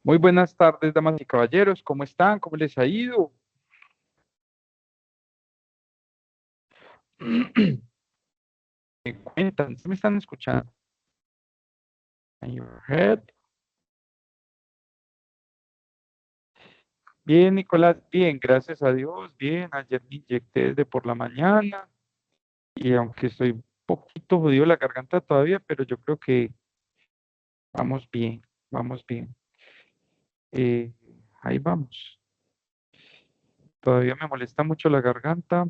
Muy buenas tardes, damas y caballeros. ¿Cómo están? ¿Cómo les ha ido? Me cuentan, ¿sí me están escuchando? In your head. Bien, Nicolás, bien, gracias a Dios, bien. Ayer me inyecté desde por la mañana y aunque estoy un poquito jodido la garganta todavía, pero yo creo que vamos bien, vamos bien. Eh, Ahí vamos. Todavía me molesta mucho la garganta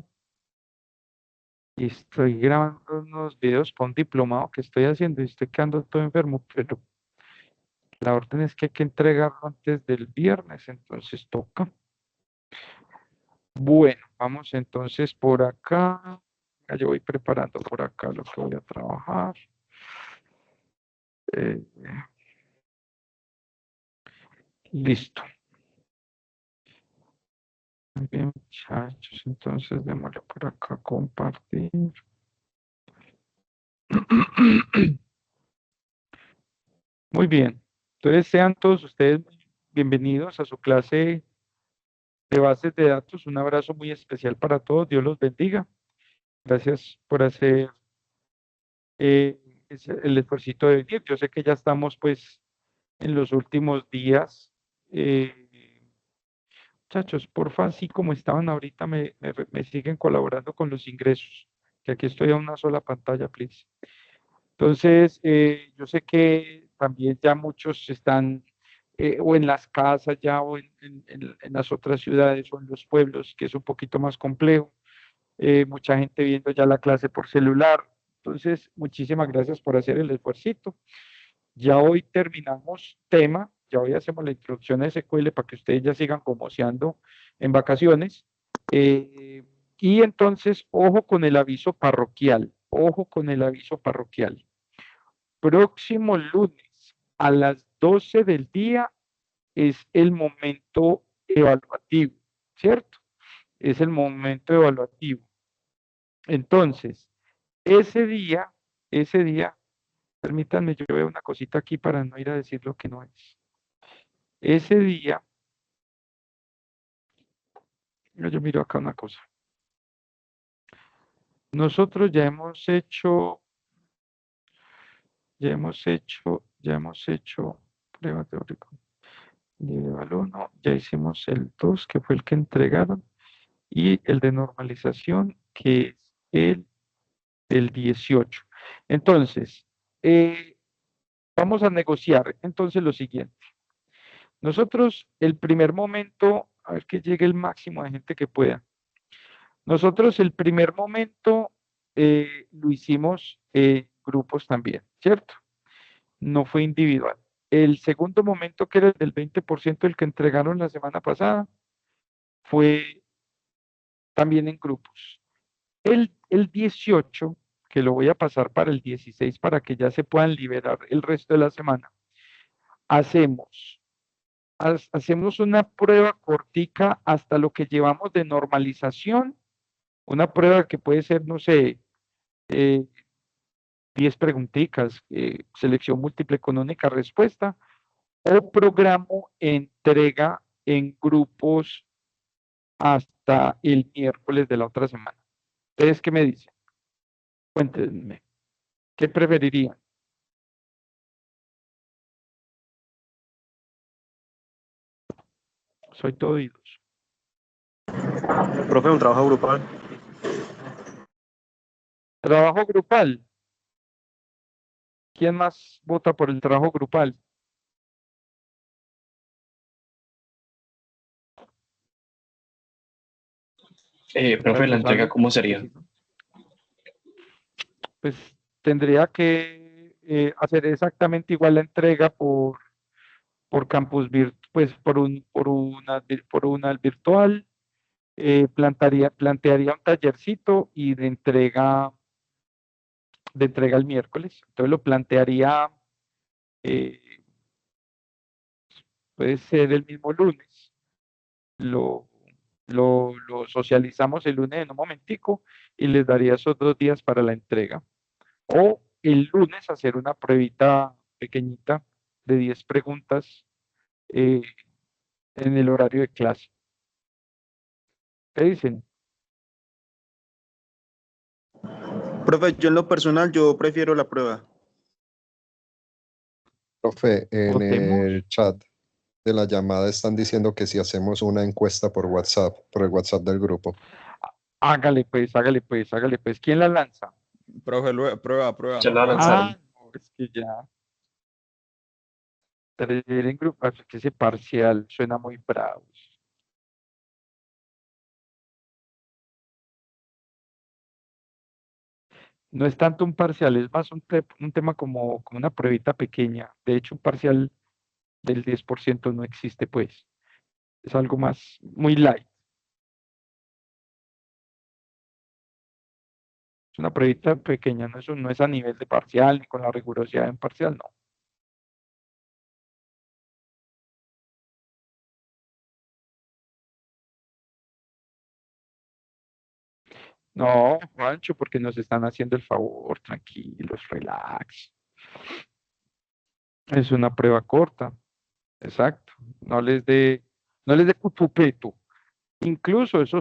y estoy grabando unos videos para un diplomado que estoy haciendo y estoy quedando todo enfermo, pero la orden es que hay que entregarlo antes del viernes, entonces toca. Bueno, vamos entonces por acá. Ya yo voy preparando por acá lo que voy a trabajar. Eh, Listo. Muy bien, muchachos. Entonces démosle por acá compartir. Muy bien. Entonces sean todos ustedes bienvenidos a su clase de bases de datos. Un abrazo muy especial para todos. Dios los bendiga. Gracias por hacer el esfuerzo de venir. Yo sé que ya estamos pues en los últimos días. Eh, Muchachos, porfa, así como estaban ahorita, me siguen colaborando con los ingresos, que aquí estoy a una sola pantalla, please. Entonces, yo sé que también ya muchos están o en las casas ya o en las otras ciudades o en los pueblos, que es un poquito más complejo. Mucha gente viendo ya la clase por celular. Entonces, muchísimas gracias por hacer el esfuerzo. Ya hoy terminamos tema, ya hoy hacemos la introducción a SQL para que ustedes ya sigan comoceando en vacaciones. Eh, y entonces, ojo con el aviso parroquial, ojo con el aviso parroquial. Próximo lunes a las 12 del día es el momento evaluativo, ¿cierto? Es el momento evaluativo. Entonces, ese día, ese día, permítanme, yo veo una cosita aquí para no ir a decir lo que no es. Ese día, yo miro acá una cosa. Nosotros ya hemos hecho prueba teórica. Nivel 1, ya hicimos el 2 que fue el que entregaron, y el de normalización, que es el 18. Entonces, eh, vamos a negociar entonces lo siguiente. Nosotros, el primer momento, a ver que llegue el máximo de gente que pueda. Nosotros el primer momento lo hicimos en grupos también, ¿cierto? No fue individual. El segundo momento, que era el del 20% el que entregaron la semana pasada, fue también en grupos. El 18, que lo voy a pasar para el 16 para que ya se puedan liberar el resto de la semana, hacemos, hacemos una prueba cortica hasta lo que llevamos de normalización, una prueba que puede ser, no sé, eh, 10 preguntitas, selección múltiple con única respuesta, o programo entrega en grupos hasta el miércoles de la otra semana. ¿Ustedes qué me dicen? Cuéntenme, ¿qué preferirían? Soy todo oídos. Profe, un trabajo grupal. Trabajo grupal. ¿Quién más vota por el trabajo grupal? Profe, la entrega, Salud, ¿cómo sería? Diosito. Pues tendría que hacer exactamente igual la entrega por campus pues por una virtual. Plantearía un tallercito y de entrega el miércoles. Entonces lo plantearía, eh, puede ser el mismo lunes. Lo, lo socializamos el lunes en un momentico y les daría esos 2 días para la entrega. O el lunes hacer una pruebita pequeñita de 10 preguntas eh, en el horario de clase. ¿Qué dicen? Profe, yo en lo personal, yo prefiero la prueba. Profe, en Votemos. el chat de la llamada están diciendo que si hacemos una encuesta por WhatsApp, por el WhatsApp del grupo. Hágale pues, hágale pues, hágale pues. ¿Quién la lanza? Profe, prueba. Ya la lanzaron. No, es que ya. Traer en grupo, es que ese parcial suena muy bravo. No es tanto un parcial, es más un tema como una pruebita pequeña. De hecho, un parcial del 10% no existe, pues. Es algo más, muy light. Es una pruebita pequeña, no es a nivel de parcial ni con la rigurosidad de un parcial, no. No, Juancho, porque nos están haciendo el favor, tranquilos, relax. Es una prueba corta, exacto. No les dé cutupeto. Incluso eso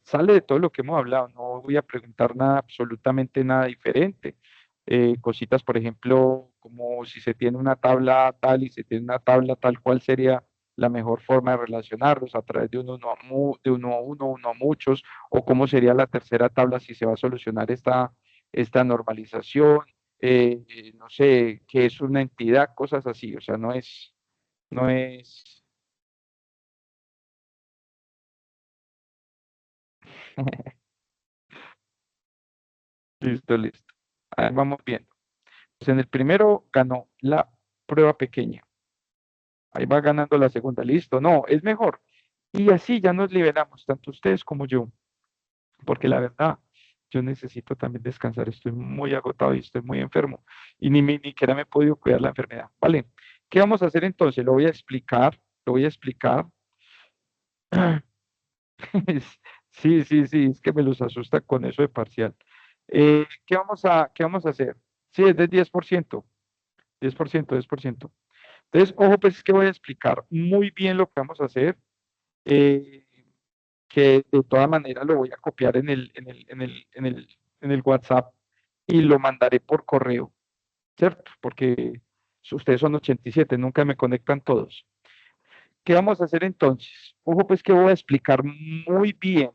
sale de todo lo que hemos hablado. No voy a preguntar nada, absolutamente nada diferente. Cositas, por ejemplo, como si se tiene una tabla tal y se tiene una tabla tal, ¿cuál sería la mejor forma de relacionarlos a través de uno a muchos? O cómo sería la tercera tabla si se va a solucionar esta normalización. No sé, qué es una entidad, cosas así. O sea, no es. Listo, listo. Ahí vamos viendo. Pues en el primero ganó la prueba pequeña. Ahí va ganando la segunda. Listo. No, es mejor. Y así ya nos liberamos, tanto ustedes como yo. Porque la verdad, yo necesito también descansar. Estoy muy agotado y estoy muy enfermo. Y ni siquiera me he podido cuidar la enfermedad. ¿Vale? ¿Qué vamos a hacer entonces? Lo voy a explicar. Lo voy a explicar. Sí, sí, sí, es que me los asusta con eso de parcial. ¿Qué vamos a hacer? Sí, es del 10%. 10%, 10%. Entonces, ojo, pues es que voy a explicar muy bien lo que vamos a hacer, eh, que de todas maneras lo voy a copiar en el WhatsApp y lo mandaré por correo, ¿cierto? Porque ustedes son 87, nunca me conectan todos. ¿Qué vamos a hacer entonces? Ojo, pues que voy a explicar muy bien,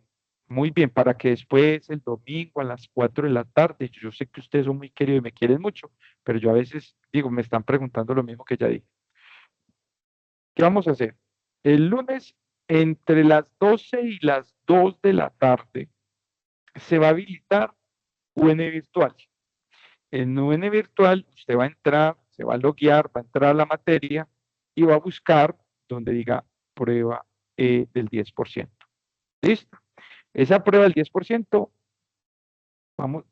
para que después el domingo a las 4 de la tarde, yo sé que ustedes son muy queridos y me quieren mucho, pero yo a veces digo, me están preguntando lo mismo que ya dije. ¿Qué vamos a hacer? El lunes, entre las 12 y las 2 de la tarde, se va a habilitar UN virtual. En UN virtual, usted va a entrar, se va a loguear, va a entrar a la materia y va a buscar donde diga prueba del 10%. ¿Listo? Esa prueba del 10%, vamos,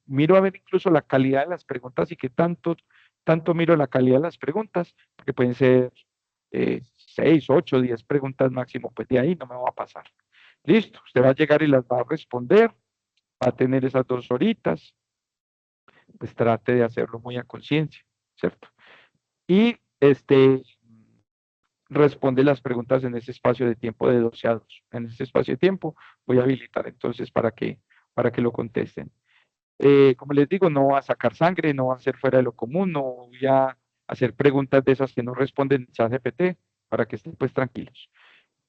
miro a ver incluso la calidad de las preguntas y qué tanto miro la calidad de las preguntas, porque pueden ser 6, 8, 10 preguntas máximo, pues de ahí no me va a pasar. Listo, usted va a llegar y las va a responder, va a tener esas 2 horitas, pues trate de hacerlo muy a conciencia, ¿cierto? Y responde las preguntas en ese espacio de tiempo de 12 a 2. En ese espacio de tiempo voy a habilitar entonces para que lo contesten. Como les digo, no va a sacar sangre, no va a ser fuera de lo común, no voy a hacer preguntas de esas que no responden en ChatGPT para que estén pues tranquilos.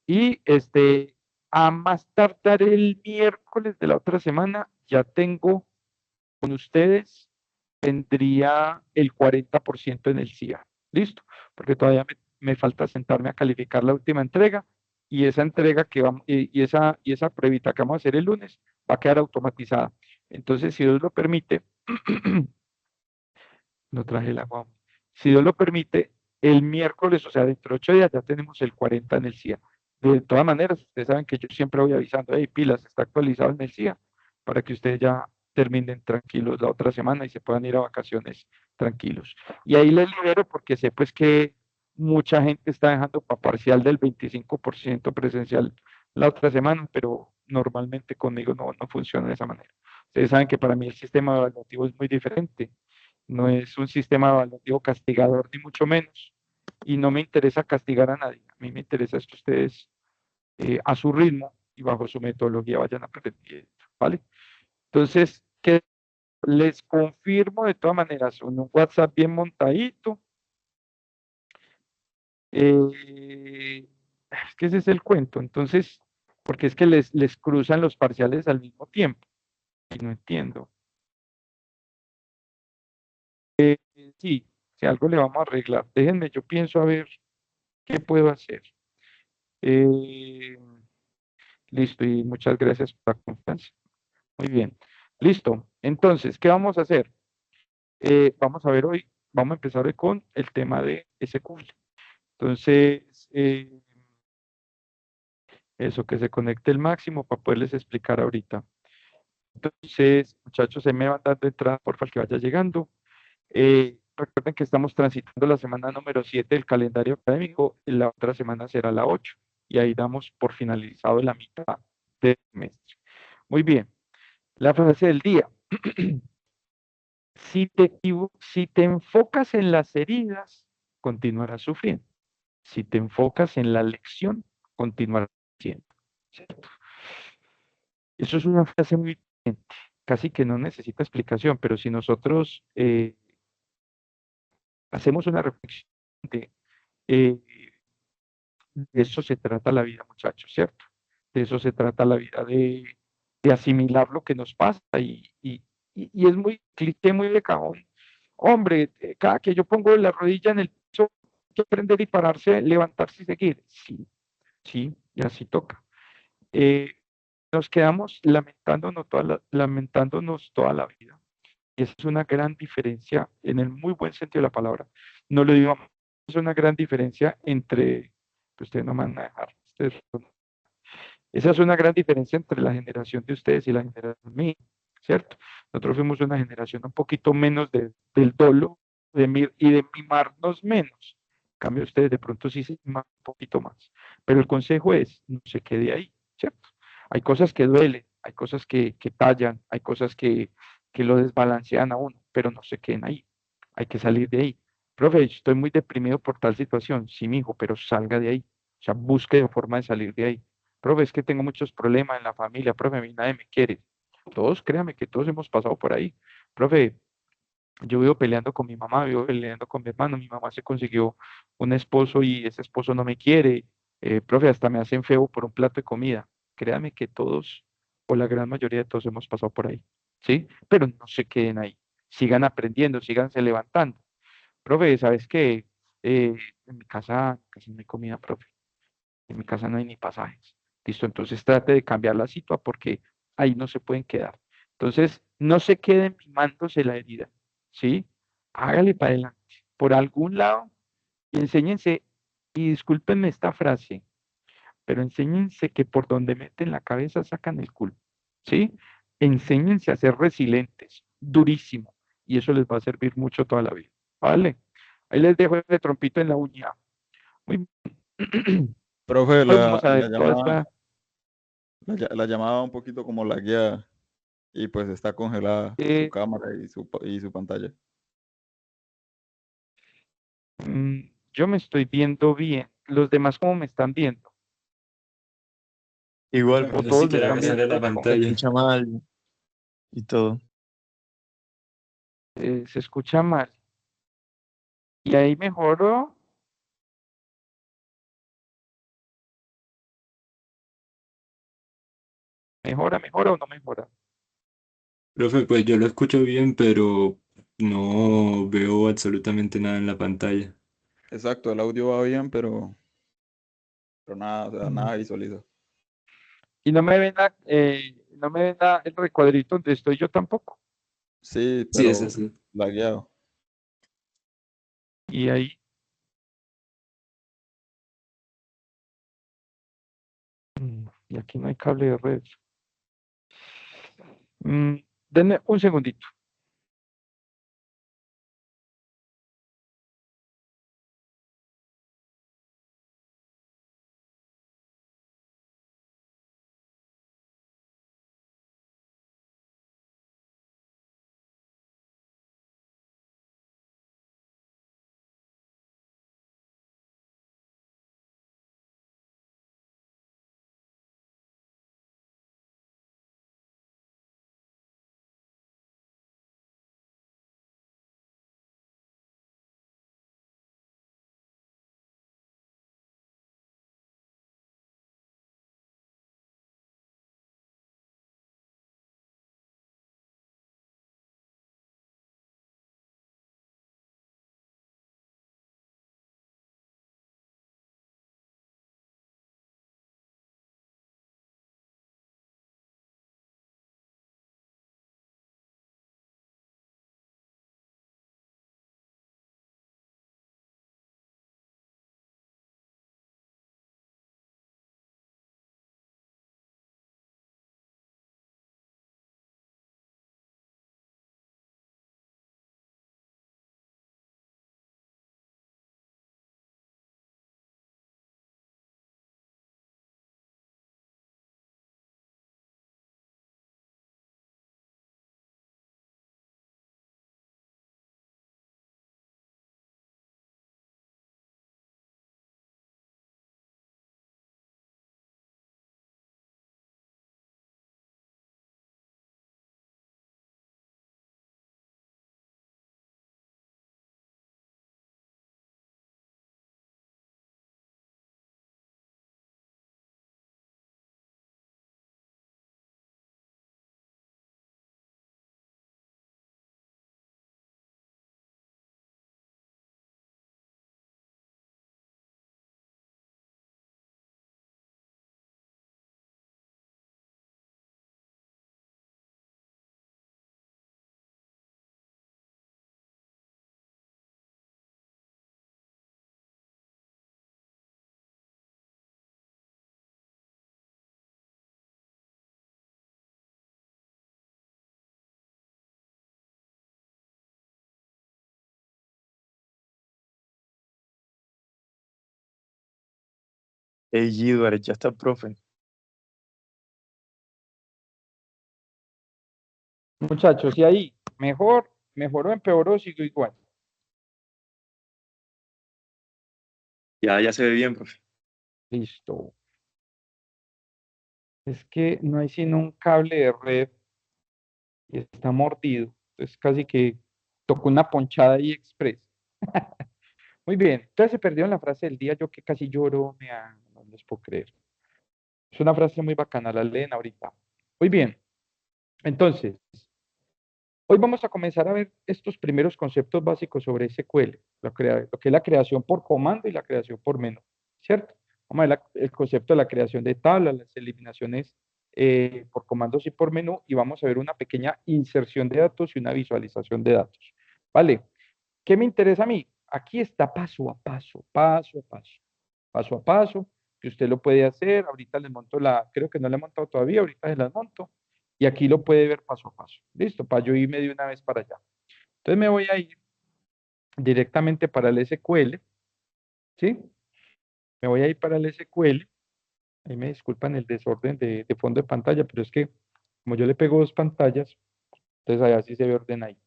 Y a más tardar el miércoles de la otra semana, ya tengo con ustedes, tendría el 40% en el CIA. ¿Listo? Porque todavía me falta sentarme a calificar la última entrega y esa entrega que vamos, y esa pruebita que vamos a hacer el lunes va a quedar automatizada. Entonces, si Dios lo permite, no traje el agua. Si Dios lo permite, el miércoles, o sea, dentro de 8 días ya tenemos el 40 en el CIA. De todas maneras, ustedes saben que yo siempre voy avisando, hey, pilas, está actualizado en el CIA, para que ustedes ya terminen tranquilos la otra semana y se puedan ir a vacaciones tranquilos. Y ahí les libero porque sé pues que mucha gente está dejando para parcial del 25% presencial la otra semana, pero normalmente conmigo no funciona de esa manera. Ustedes saben que para mí el sistema evaluativo es muy diferente. No es un sistema evaluativo castigador, ni mucho menos. y no me interesa castigar a nadie. A mí me interesa es que ustedes a su ritmo y bajo su metodología vayan aprendiendo, ¿vale? Entonces, que les confirmo de todas maneras, un WhatsApp bien montadito. Es que ese es el cuento. Entonces, porque es que les cruzan los parciales al mismo tiempo. Y no entiendo. Sí, si algo le vamos a arreglar. Déjenme, yo pienso a ver qué puedo hacer. Eh, listo, y muchas gracias por la confianza. Muy bien. Listo. Entonces, ¿qué vamos a hacer? Vamos a ver hoy, vamos a empezar hoy con el tema de SQL. Entonces, eso, que se conecte el máximo para poderles explicar ahorita. Entonces, muchachos, se me van dando entrada, por favor, que vaya llegando. Recuerden que estamos transitando la semana número 7 del calendario académico, y la otra semana será la 8, y ahí damos por finalizado la mitad del semestre. Muy bien, la frase del día. Si te enfocas en las heridas, continuarás sufriendo. Si te enfocas en la lección, continuarás siendo. ¿Cierto? Eso es una frase muy casi que no necesita explicación, pero si nosotros hacemos una reflexión eh, de eso se trata la vida, muchachos, ¿cierto? De eso se trata la vida, de asimilar lo que nos pasa y es muy cliché, muy de cajón. Hombre, cada que yo pongo la rodilla en el piso, hay que aprender y pararse, levantarse y seguir. Sí, sí, y así toca. Eh, nos quedamos lamentándonos toda la vida. Y esa es una gran diferencia, en el muy buen sentido de la palabra. No lo digo, es una gran diferencia entre, que ustedes no me van a dejar, esa es una gran diferencia entre la generación de ustedes y la generación mía, ¿cierto? Nosotros fuimos una generación un poquito menos del dolo y de mimarnos menos. En cambio, ustedes de pronto sí se miman un poquito más. Pero el consejo es, no se quede ahí, ¿cierto? Hay cosas que duelen, hay cosas que tallan, hay cosas que lo desbalancean a uno, pero no se queden ahí. Hay que salir de ahí. Profe, estoy muy deprimido por tal situación. Sí, mi hijo, pero salga de ahí. O sea, busque la forma de salir de ahí. Profe, es que tengo muchos problemas en la familia, profe, a mí nadie me quiere. Todos, créame que todos hemos pasado por ahí. Profe, yo vivo peleando con mi mamá, vivo peleando con mi hermano, mi mamá se consiguió un esposo y ese esposo no me quiere. Profe, hasta me hacen feo por un plato de comida. Créame que todos, o la gran mayoría de todos hemos pasado por ahí, ¿sí? Pero no se queden ahí, sigan aprendiendo, síganse levantando. Profe, ¿sabes qué? En mi casa casi no hay comida, profe. En mi casa no hay ni pasajes. Listo, entonces trate de cambiar la situación porque ahí no se pueden quedar. Entonces, no se queden mimándose la herida, ¿sí? Hágale para adelante. Por algún lado, y enséñense, y discúlpenme esta frase, pero enséñense que por donde meten la cabeza sacan el culo, ¿sí? Enséñense a ser resilientes, durísimo, y eso les va a servir mucho toda la vida, ¿vale? Ahí les dejo ese trompito en la uña. Muy bien. Profe, Hoy vamos a ver toda llamada, esta la llamada va un poquito como la guía y pues está congelada su Eh, cámara y su pantalla. yo me estoy viendo bien. Los demás, ¿cómo me están viendo? Igual, O pero ni todos me siquiera están me viendo. sale la Se pantalla. escucha mal y todo. Se escucha mal. Y ahí mejoró. Mejora o no mejora. Profe, pues yo lo escucho bien, pero no veo absolutamente nada en la pantalla. Exacto, el audio va bien, pero nada, o sea, Mm. nada visualiza. Y no me ven el recuadrito donde estoy yo tampoco. Sí, Sí, es pero así. lagueado. Y ahí, y aquí no hay cable de red. Denme un segundito. Edward, ya está, profe. Muchachos, y ahí, mejor, mejoró, empeoró, sigo igual. Ya se ve bien, profe. Listo. Es que no hay sino un cable de red y está mordido. Entonces casi que tocó una ponchada ahí express. Muy bien. Entonces se perdió en la frase del día, yo que casi lloro, no les puedo creer. Es una frase muy bacana, la leen ahorita. Muy bien. Entonces, hoy vamos a comenzar a ver estos primeros conceptos básicos sobre SQL, lo que es la creación por comando y la creación por menú, ¿cierto? Vamos a ver el concepto de la creación de tablas, las eliminaciones por comandos y por menú, y vamos a ver una pequeña inserción de datos y una visualización de datos. ¿Vale? ¿Qué me interesa a mí? Aquí está paso a paso, paso a paso, que usted lo puede hacer. Ahorita les monto creo que no la he montado todavía, ahorita se las monto. Y aquí lo puede ver paso a paso. Listo, para yo irme de una vez para allá. Entonces me voy a ir directamente para el SQL, ¿sí? Me voy a ir para el SQL. Ahí me disculpan el desorden de fondo de pantalla, pero es que como yo le pego dos pantallas, entonces allá sí se ve orden ahí.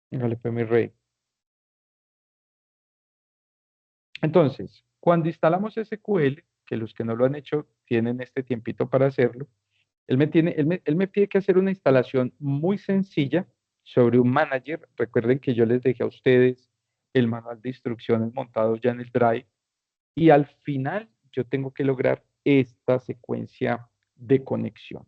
Dígale, pues mi rey. Entonces, cuando instalamos SQL, que los que no lo han hecho tienen este tiempito para hacerlo, él me pide que hacer una instalación muy sencilla sobre un manager. Recuerden que yo les dejé a ustedes el manual de instrucciones montados ya en el Drive y al final yo tengo que lograr esta secuencia de conexión.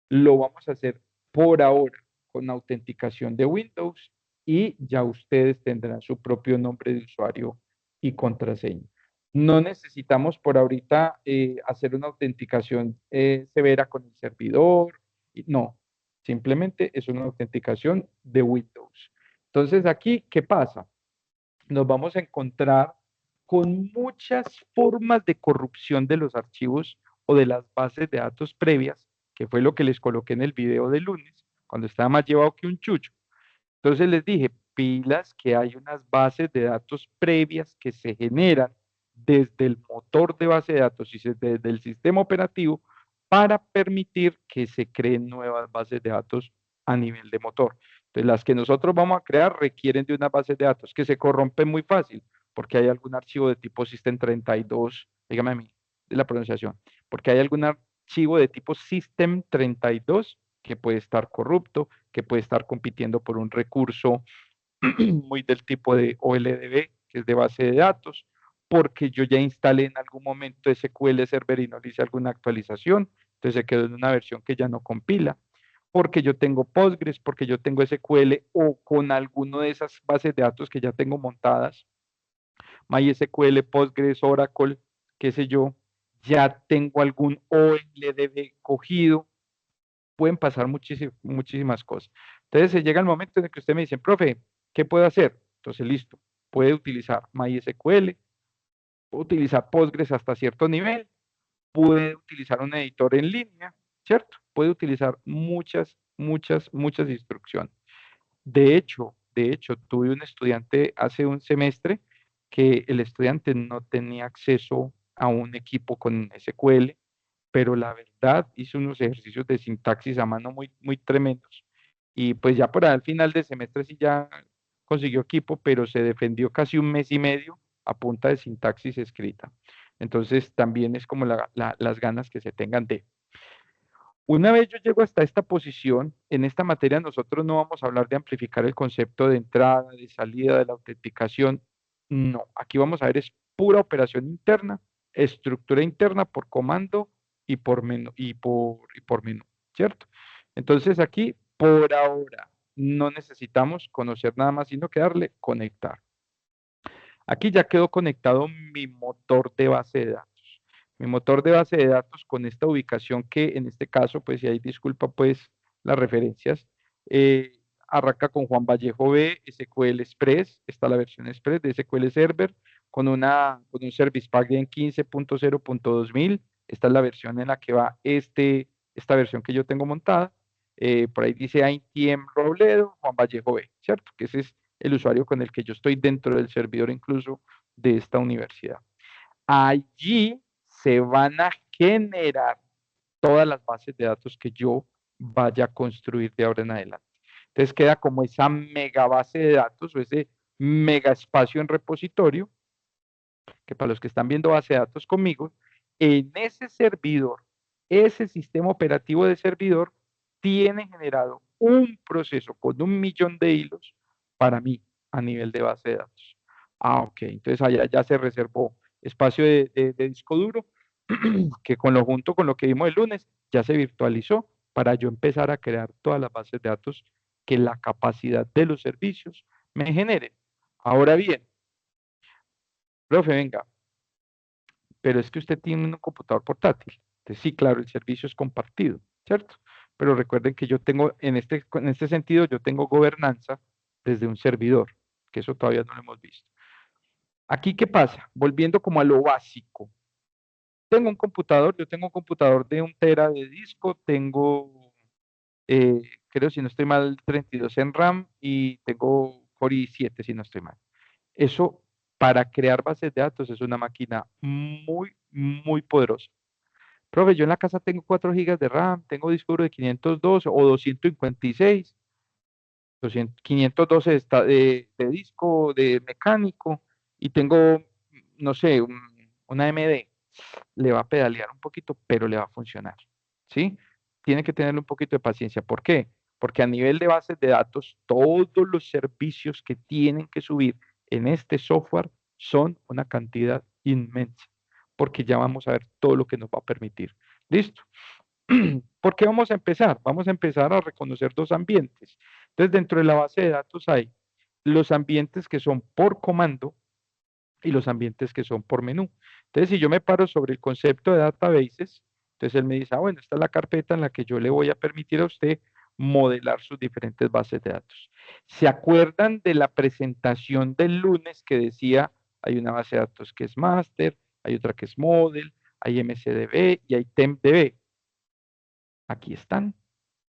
Lo vamos a hacer por ahora con autenticación de Windows y ya ustedes tendrán su propio nombre de usuario y contraseña. No necesitamos por ahorita hacer una autenticación severa con el servidor. No, simplemente es una autenticación de Windows. Entonces aquí, ¿qué pasa? Nos vamos a encontrar con muchas formas de corrupción de los archivos o de las bases de datos previas, que fue lo que les coloqué en el video de lunes, cuando estaba más llevado que un chucho. Entonces les dije, pilas que hay unas bases de datos previas que se generan desde el motor de base de datos y desde el sistema operativo para permitir que se creen nuevas bases de datos a nivel de motor. Entonces, las que nosotros vamos a crear requieren de una base de datos que se corrompen muy fácil, porque hay algún archivo de tipo System32, dígame a mí de la pronunciación, porque hay algún archivo de tipo System32 que puede estar corrupto, que puede estar compitiendo por un recurso muy del tipo de OLDB, que es de base de datos, porque yo ya instalé en algún momento SQL Server y no le hice alguna actualización, entonces se quedó en una versión que ya no compila, porque yo tengo Postgres, porque yo tengo SQL o con alguno de esas bases de datos que ya tengo montadas, MySQL, Postgres, Oracle, qué sé yo, ya tengo algún OLDB cogido, pueden pasar muchísimas cosas. Entonces se llega el momento en el que usted me dice, profe, ¿qué puedo hacer? Entonces, listo, puede utilizar MySQL, puede utilizar Postgres hasta cierto nivel, puede utilizar un editor en línea, ¿cierto? Puede utilizar muchas instrucciones. De hecho, tuve un estudiante hace un semestre que el estudiante no tenía acceso a un equipo con SQL, pero la verdad hizo unos ejercicios de sintaxis a mano muy tremendos. Y pues ya por ahí al final del semestre sí ya consiguió equipo, pero se defendió casi un mes y medio a punta de sintaxis escrita. Entonces también es como las ganas que se tengan de. Una vez yo llego hasta esta posición, en esta materia nosotros no vamos a hablar de amplificar el concepto de entrada, de salida, de la autenticación. No, aquí vamos a ver es pura operación interna, estructura interna por comando y por menú, ¿cierto? Entonces aquí, por ahora, no necesitamos conocer nada más, sino que darle conectar. Aquí ya quedó conectado mi motor de base de datos. Mi motor de base de datos con esta ubicación que en este caso, pues si hay disculpa, pues las referencias, arranca con Juan Vallejo B, SQL Express, está la versión Express de SQL Server, con un Service Pack en 15.0.2000, esta es la versión en la que va esta versión que yo tengo montada, por ahí dice ITM Robledo, Juan Vallejo B, ¿cierto? Que ese es el usuario con el que yo estoy dentro del servidor incluso de esta universidad. Allí se van a generar todas las bases de datos que yo vaya a construir de ahora en adelante. Entonces queda como esa mega base de datos o ese mega espacio en repositorio, que para los que están viendo base de datos conmigo, en ese servidor, ese sistema operativo de servidor tiene generado un proceso con 1.000.000 de hilos para mí a nivel de base de datos. Ah, ok, entonces allá ya se reservó espacio de disco duro que junto con lo que vimos el lunes ya se virtualizó para yo empezar a crear todas las bases de datos que la capacidad de los servicios me genere. Ahora bien, profe, venga, pero es que usted tiene un computador portátil. Entonces, sí, claro, el servicio es compartido, ¿cierto? Pero recuerden que yo tengo, en este sentido, yo tengo gobernanza desde un servidor, que eso todavía no lo hemos visto. Aquí, ¿qué pasa? Volviendo como a lo básico. Tengo un computador, yo tengo un computador de 1 tera de disco, tengo, creo si no estoy mal, 32 en RAM y tengo Core i7 si no estoy mal. Eso para crear bases de datos es una máquina muy, muy poderosa. Profe, yo en la casa tengo 4 gigas de RAM, tengo disco duro de 512 o 256, 512 de disco, de mecánico, y tengo, no sé, una AMD. Le va a pedalear un poquito, pero le va a funcionar, ¿sí? Tiene que tenerle un poquito de paciencia. ¿Por qué? Porque a nivel de bases de datos, todos los servicios que tienen que subir en este software son una cantidad inmensa, porque ya vamos a ver todo lo que nos va a permitir. ¿Listo? ¿Por qué vamos a empezar? Vamos a empezar a reconocer 2 ambientes. Entonces, dentro de la base de datos hay los ambientes que son por comando y los ambientes que son por menú. Entonces, si yo me paro sobre el concepto de databases, entonces él me dice, ah, bueno, esta es la carpeta en la que yo le voy a permitir a usted modelar sus diferentes bases de datos. ¿Se acuerdan de la presentación del lunes que decía, hay una base de datos que es master, hay otra que es model, hay MCDB y hay tempdb? Aquí están,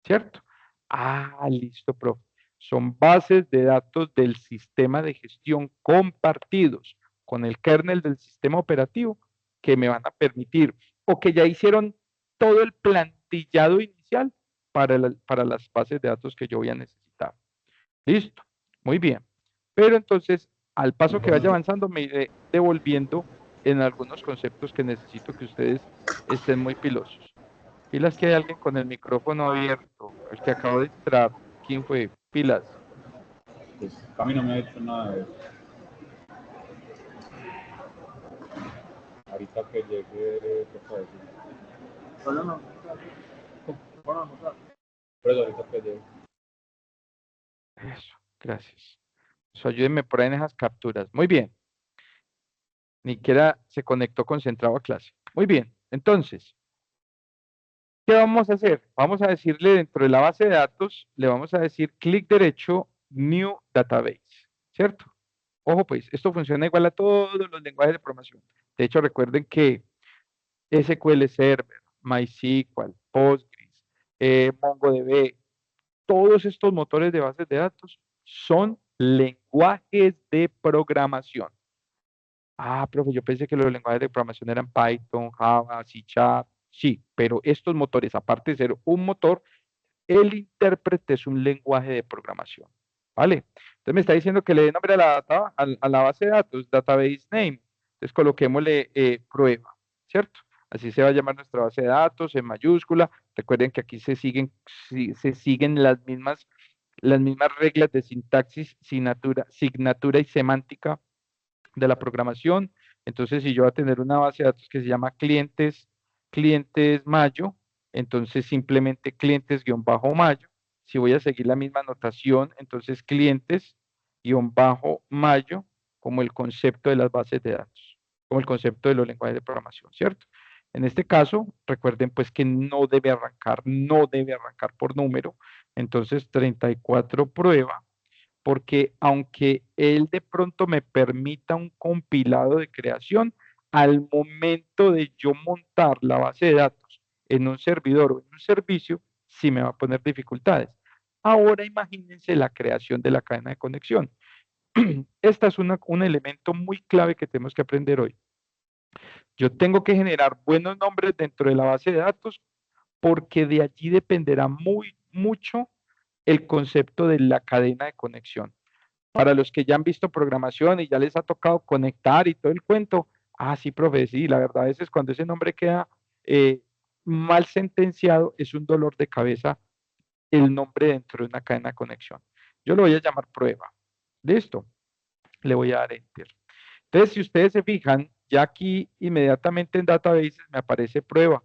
¿cierto? Ah, listo, profe. Son bases de datos del sistema de gestión compartidos con el kernel del sistema operativo que me van a permitir o que ya hicieron todo el plantillado inicial para las bases de datos que yo voy a necesitar. Listo, muy bien. Pero entonces, al paso que vaya avanzando, me iré devolviendo en algunos conceptos que necesito que ustedes estén muy pilosos. Pilas que hay alguien con el micrófono abierto, el que acabó de entrar. ¿Quién fue? Pilas. Pues a mí no me ha hecho nada de eso. Ahorita que llegue, toca decir. Solo no. Por eso ahorita que llegue. Eso, gracias. So, ayúdenme por ahí en esas capturas. Muy bien. Ni siquiera se conectó concentrado a clase. Muy bien. Entonces, ¿qué vamos a hacer? Vamos a decirle dentro de la base de datos, le vamos a decir clic derecho, New Database, ¿cierto? Ojo pues, esto funciona igual a todos los lenguajes de programación. De hecho, recuerden que SQL Server, MySQL, Postgres, MongoDB, todos estos motores de bases de datos son lenguajes de programación. Ah, profe, yo pensé que los lenguajes de programación eran Python, Java, C#. Sí, pero estos motores, aparte de ser un motor, el intérprete es un lenguaje de programación. ¿Vale? Entonces me está diciendo que le dé nombre a la base de datos, database name. Entonces coloquémosle prueba, ¿cierto? Así se va a llamar nuestra base de datos en mayúscula. Recuerden que aquí se siguen las mismas reglas de sintaxis, signatura y semántica de la programación. Entonces, si yo voy a tener una base de datos que se llama clientes mayo, entonces simplemente clientes-mayo. Si voy a seguir la misma notación, entonces clientes-mayo como el concepto de las bases de datos, como el concepto de los lenguajes de programación, ¿cierto? En este caso, recuerden pues que no debe arrancar por número, entonces 34 prueba, porque aunque él de pronto me permita un compilado de creación, al momento de yo montar la base de datos en un servidor o en un servicio, sí me va a poner dificultades. Ahora imagínense la creación de la cadena de conexión. Esta es un elemento muy clave que tenemos que aprender hoy. Yo tengo que generar buenos nombres dentro de la base de datos porque de allí dependerá mucho el concepto de la cadena de conexión. Para los que ya han visto programación y ya les ha tocado conectar y todo el cuento, sí, profe, sí, la verdad, a veces cuando ese nombre queda mal sentenciado, es un dolor de cabeza el nombre dentro de una cadena de conexión. Yo lo voy a llamar prueba. Listo, le voy a dar enter. Entonces, si ustedes se fijan, ya aquí inmediatamente en Databases me aparece prueba,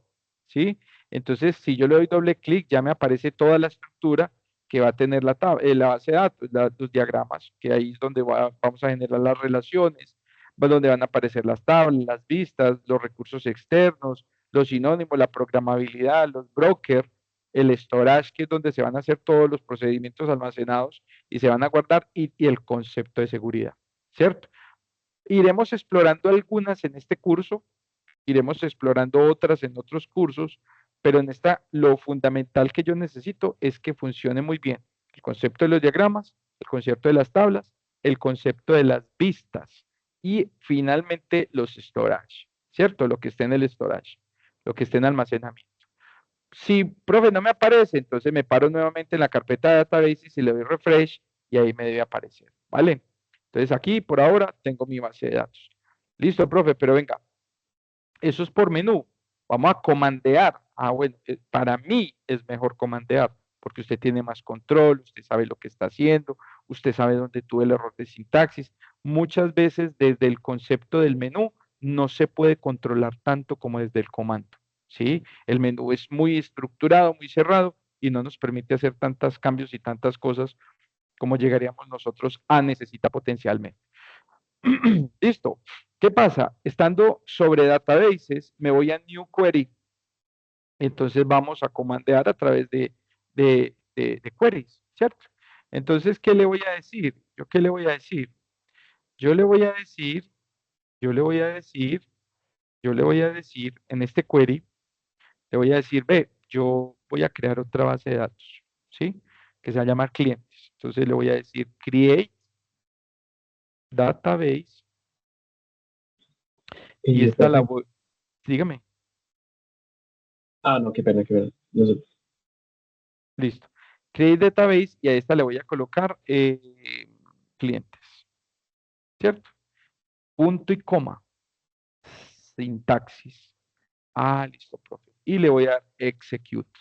¿sí? Entonces, si yo le doy doble clic, ya me aparece toda la estructura que va a tener la base de datos, los diagramas, que ahí es donde vamos a generar las relaciones, donde van a aparecer las tablas, las vistas, los recursos externos, los sinónimos, la programabilidad, los brokers, el storage, que es donde se van a hacer todos los procedimientos almacenados y se van a guardar, y el concepto de seguridad, ¿cierto? Iremos explorando algunas en este curso, iremos explorando otras en otros cursos, pero en esta lo fundamental que yo necesito es que funcione muy bien el concepto de los diagramas, el concepto de las tablas, el concepto de las vistas y finalmente los storage, ¿cierto? Lo que esté en el storage, lo que esté en almacenamiento. Si, profe, no me aparece, entonces me paro nuevamente en la carpeta de databases y le doy refresh y ahí me debe aparecer, ¿vale? Entonces aquí por ahora tengo mi base de datos. Listo, profe, pero venga, eso es por menú. Vamos a comandear. Bueno, para mí es mejor comandear, porque usted tiene más control, usted sabe lo que está haciendo, usted sabe dónde tuve el error de sintaxis. Muchas veces desde el concepto del menú no se puede controlar tanto como desde el comando, ¿sí? El menú es muy estructurado, muy cerrado y no nos permite hacer tantos cambios y tantas cosas como llegaríamos nosotros a necesitar potencialmente. Listo. ¿Qué pasa? Estando sobre databases, me voy a New Query. Entonces vamos a comandear a través de queries, ¿cierto? Entonces, ¿qué le voy a decir? ¿Yo qué le voy a decir? Yo le voy a decir, yo le voy a decir, yo le voy a decir en este query, le voy a decir, ve, yo voy a crear otra base de datos, ¿sí? Que se va a llamar clientes. Entonces le voy a decir create database y esta la voy, dígame. No, qué pena, qué pena. No sé. Listo. Create database y a esta le voy a colocar clientes, ¿cierto? Punto y coma. Sintaxis. Listo, profe. Y le voy a dar execute.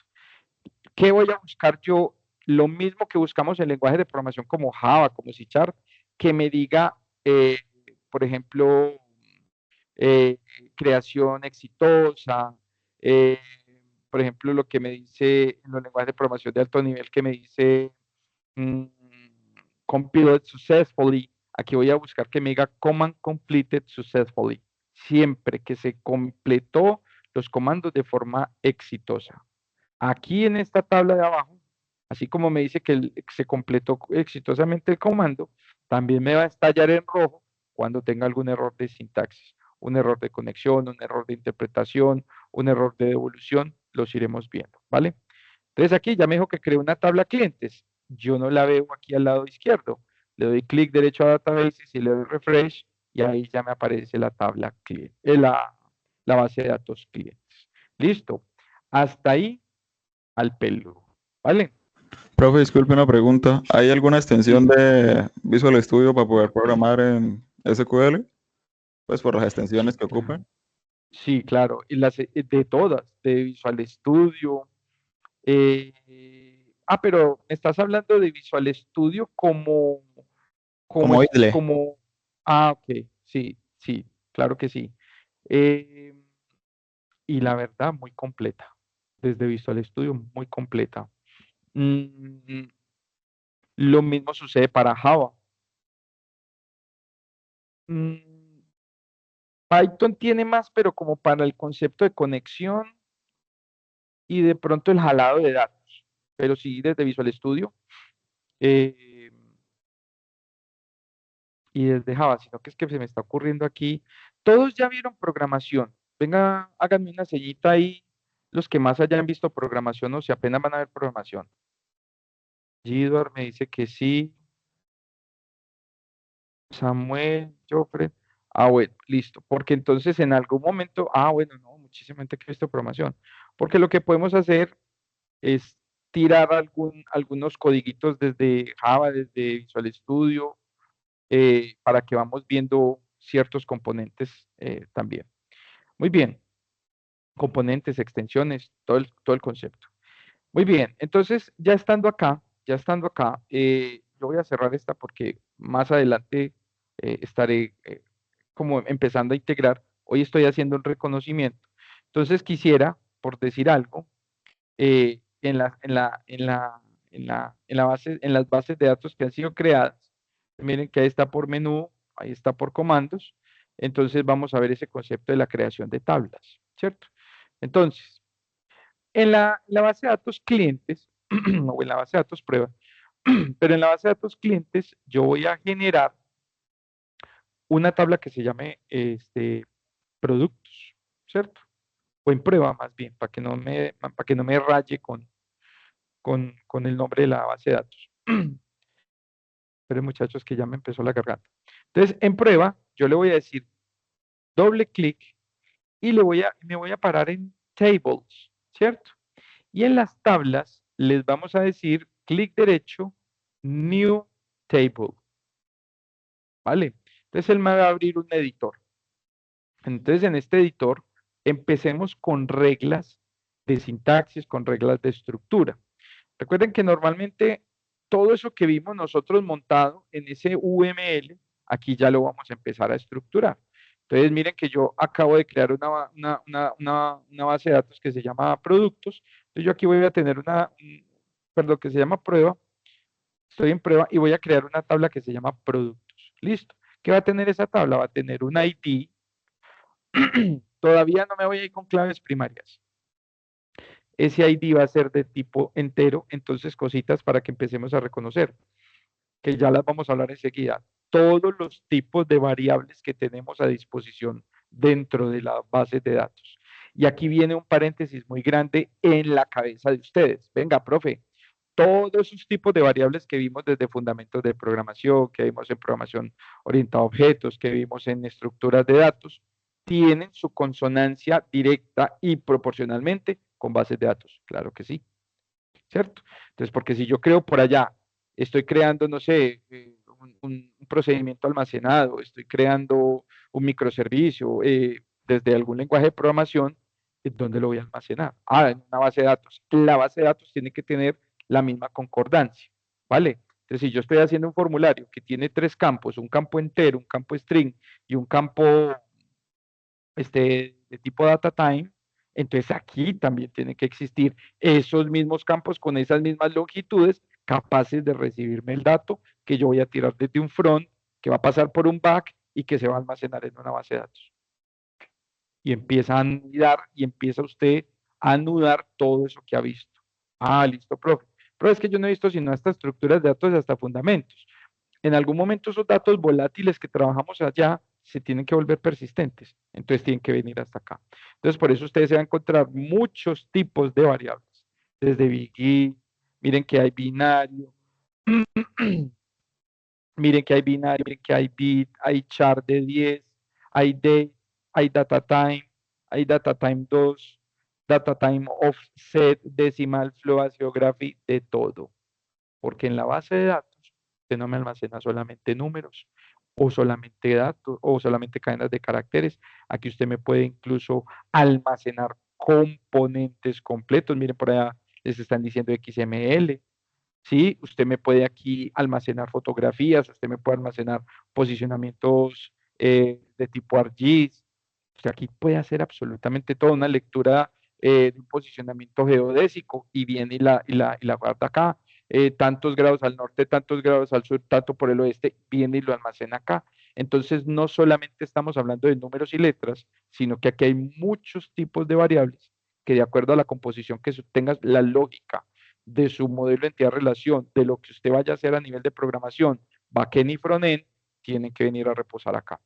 ¿Qué voy a buscar yo? Lo mismo que buscamos en lenguajes de programación como Java, como C#, que me diga, por ejemplo, eh, creación exitosa, eh, por ejemplo, lo que me dice en los lenguajes de programación de alto nivel, que me dice mm, completed successfully. Aquí voy a buscar que me diga command completed successfully. Siempre que se completó los comandos de forma exitosa. Aquí en esta tabla de abajo, así como me dice que se completó exitosamente el comando, también me va a estallar en rojo cuando tenga algún error de sintaxis, un error de conexión, un error de interpretación, un error de devolución, los iremos viendo, ¿vale? Entonces aquí ya me dijo que creé una tabla clientes. Yo no la veo aquí al lado izquierdo. Le doy clic derecho a Databases y le doy refresh y ahí ya me aparece la tabla cliente, la base de datos clientes. Listo. Hasta ahí al pelo. ¿Vale? Profe, disculpe una pregunta. ¿Hay alguna extensión de Visual Studio para poder programar en SQL? Pues por las extensiones que ocupen. Sí, claro. Y de todas, de Visual Studio. Pero me estás hablando de Visual Studio Como IDLE. Ok, sí, sí, claro que sí. Eh, y la verdad, muy completa. Desde Visual Studio, muy completa. Mm, lo mismo sucede para Java. Mm, Python tiene más, pero como para el concepto de conexión y de pronto el jalado de datos. Pero sí, desde Visual Studio eh, y desde Java, sino que es que se me está ocurriendo aquí. Todos ya vieron programación. Venga, háganme una sellita ahí, los que más hayan visto programación o si apenas van a ver programación. Gidward me dice que sí. Samuel, Jofre. Bueno, listo. Porque entonces en algún momento, bueno, no, muchísima gente que ha visto programación. Porque lo que podemos hacer es tirar algunos codiguitos desde Java, desde Visual Studio, para que vamos viendo ciertos componentes también. Muy bien, componentes, extensiones, todo el concepto. Muy bien, entonces ya estando acá, yo voy a cerrar esta porque más adelante estaré como empezando a integrar. Hoy estoy haciendo un reconocimiento. Entonces quisiera, por decir algo, en las bases de datos que han sido creadas, miren que ahí está por menú, ahí está por comandos. Entonces vamos a ver ese concepto de la creación de tablas, ¿cierto? Entonces, en la base de datos clientes, o en la base de datos prueba, pero en la base de datos clientes yo voy a generar una tabla que se llame productos, ¿cierto? O en prueba más bien, para que no me raye con el nombre de la base de datos. Pero muchachos que ya me empezó la garganta. Entonces, en prueba, yo le voy a decir doble clic y me voy a parar en tables, ¿cierto? Y en las tablas les vamos a decir clic derecho, new table, ¿vale? Entonces él me va a abrir un editor. Entonces en este editor empecemos con reglas de sintaxis, con reglas de estructura. Recuerden que normalmente todo eso que vimos nosotros montado en ese UML, aquí ya lo vamos a empezar a estructurar. Entonces miren que yo acabo de crear una base de datos que se llama productos. Entonces yo aquí voy a tener perdón, que se llama prueba. Estoy en prueba y voy a crear una tabla que se llama productos. Listo. ¿Qué va a tener esa tabla? Va a tener un ID. Todavía no me voy a ir con claves primarias. Ese ID va a ser de tipo entero, entonces cositas para que empecemos a reconocer, que ya las vamos a hablar enseguida. Todos los tipos de variables que tenemos a disposición dentro de la base de datos. Y aquí viene un paréntesis muy grande en la cabeza de ustedes. Venga, profe, todos esos tipos de variables que vimos desde fundamentos de programación, que vimos en programación orientada a objetos, que vimos en estructuras de datos, tienen su consonancia directa y proporcionalmente con bases de datos. Claro que sí, ¿cierto? Entonces, porque si yo creo por allá, estoy creando, no sé, un procedimiento almacenado, estoy creando un microservicio desde algún lenguaje de programación, ¿dónde lo voy a almacenar? En una base de datos. La base de datos tiene que tener la misma concordancia, ¿vale? Entonces, si yo estoy haciendo un formulario que tiene tres campos, un campo entero, un campo string y un campo de tipo data time, entonces aquí también tienen que existir esos mismos campos con esas mismas longitudes capaces de recibirme el dato que yo voy a tirar desde un front, que va a pasar por un back y que se va a almacenar en una base de datos. Y empieza a anudar y empieza usted a anudar todo eso que ha visto. Listo, profe. Pero es que yo no he visto sino estas estructuras de datos hasta fundamentos. En algún momento esos datos volátiles que trabajamos allá se tienen que volver persistentes, entonces tienen que venir hasta acá. Entonces por eso ustedes se van a encontrar muchos tipos de variables, desde big, miren que hay binario, miren que hay binario, miren que hay bit, hay char de 10, hay day, hay data time 2, data time offset, decimal, flow, geography, de todo. Porque en la base de datos usted no me almacena solamente números o solamente datos o solamente cadenas de caracteres. Aquí usted me puede incluso almacenar componentes completos. Miren, por allá les están diciendo XML. ¿Sí? Usted me puede aquí almacenar fotografías, usted me puede almacenar posicionamientos de tipo ArcGIS. Usted aquí puede hacer absolutamente toda una lectura de un posicionamiento geodésico y viene y la guarda acá. Tantos grados al norte, tantos grados al sur, tanto por el oeste, viene y lo almacena acá. Entonces, no solamente estamos hablando de números y letras, sino que aquí hay muchos tipos de variables que de acuerdo a la composición que tengas, la lógica de su modelo de entidad-relación, de lo que usted vaya a hacer a nivel de programación, backend y frontend, tienen que venir a reposar acá.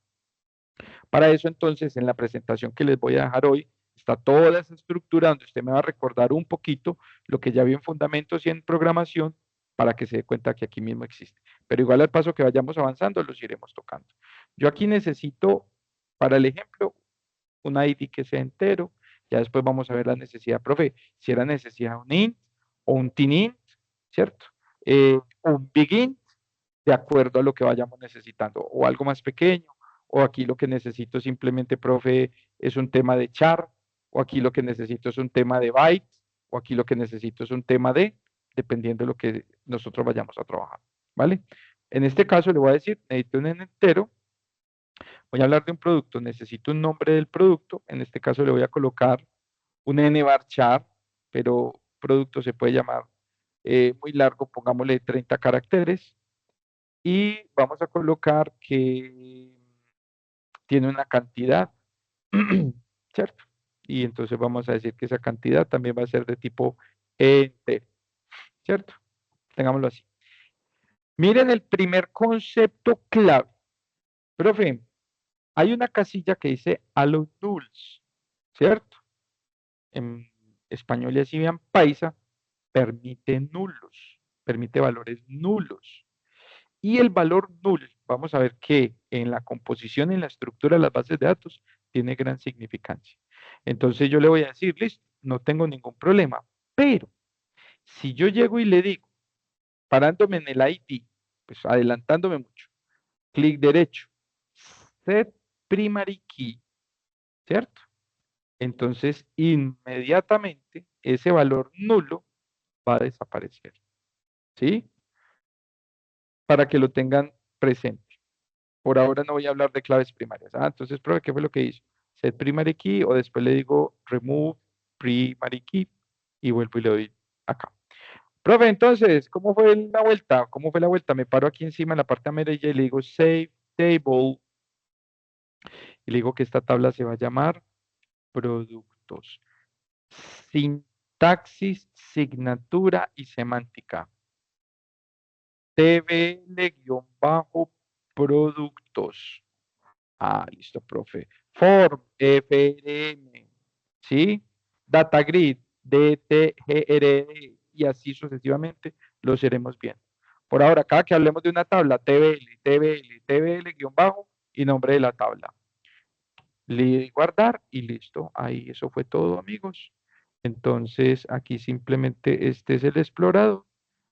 Para eso, entonces, en la presentación que les voy a dejar hoy, está toda esa estructura donde usted me va a recordar un poquito lo que ya vi en fundamentos y en programación para que se dé cuenta que aquí mismo existe. Pero igual al paso que vayamos avanzando, los iremos tocando. Yo aquí necesito, para el ejemplo, un ID que sea entero. Ya después vamos a ver la necesidad, profe, si era necesidad un int o un tint, ¿cierto? Un big int, de acuerdo a lo que vayamos necesitando, o algo más pequeño, o aquí lo que necesito simplemente, profe, es un tema de char, o aquí lo que necesito es un tema de bytes, o aquí lo que necesito es un tema de, dependiendo de lo que nosotros vayamos a trabajar, ¿vale? En este caso le voy a decir, necesito un entero, voy a hablar de un producto, necesito un nombre del producto, en este caso le voy a colocar un nvarchar, pero producto se puede llamar muy largo, pongámosle 30 caracteres, y vamos a colocar que tiene una cantidad, ¿cierto? Y entonces vamos a decir que esa cantidad también va a ser de tipo entero, ¿cierto? Tengámoslo así. Miren el primer concepto clave. Profe, hay una casilla que dice allow nulls, ¿cierto? En español y así bien paisa, permite nulos, permite valores nulos. Y el valor null, vamos a ver que en la composición, en la estructura de las bases de datos, tiene gran significancia. Entonces yo le voy a decir, listo, no tengo ningún problema, pero si yo llego y le digo, parándome en el ID, pues adelantándome mucho, clic derecho, set primary key, ¿cierto? Entonces inmediatamente ese valor nulo va a desaparecer, ¿sí? Para que lo tengan presente. Por ahora no voy a hablar de claves primarias. Entonces, profe, ¿qué fue lo que hizo? Set primary key o después le digo remove primary key y vuelvo y le doy acá. Profe, entonces, ¿cómo fue la vuelta? ¿Cómo fue la vuelta? Me paro aquí encima en la parte amarilla y le digo save table y le digo que esta tabla se va a llamar productos. Sintaxis, signatura y semántica. TBL-productos. Listo, profe. Form, FRM, ¿sí? Data Grid, DTGRD, y así sucesivamente los iremos viendo. Por ahora, cada que hablemos de una tabla, TBL, TBL, TBL, guión bajo y nombre de la tabla. Le di guardar y listo. Ahí eso fue todo, amigos. Entonces, aquí simplemente este es el explorador.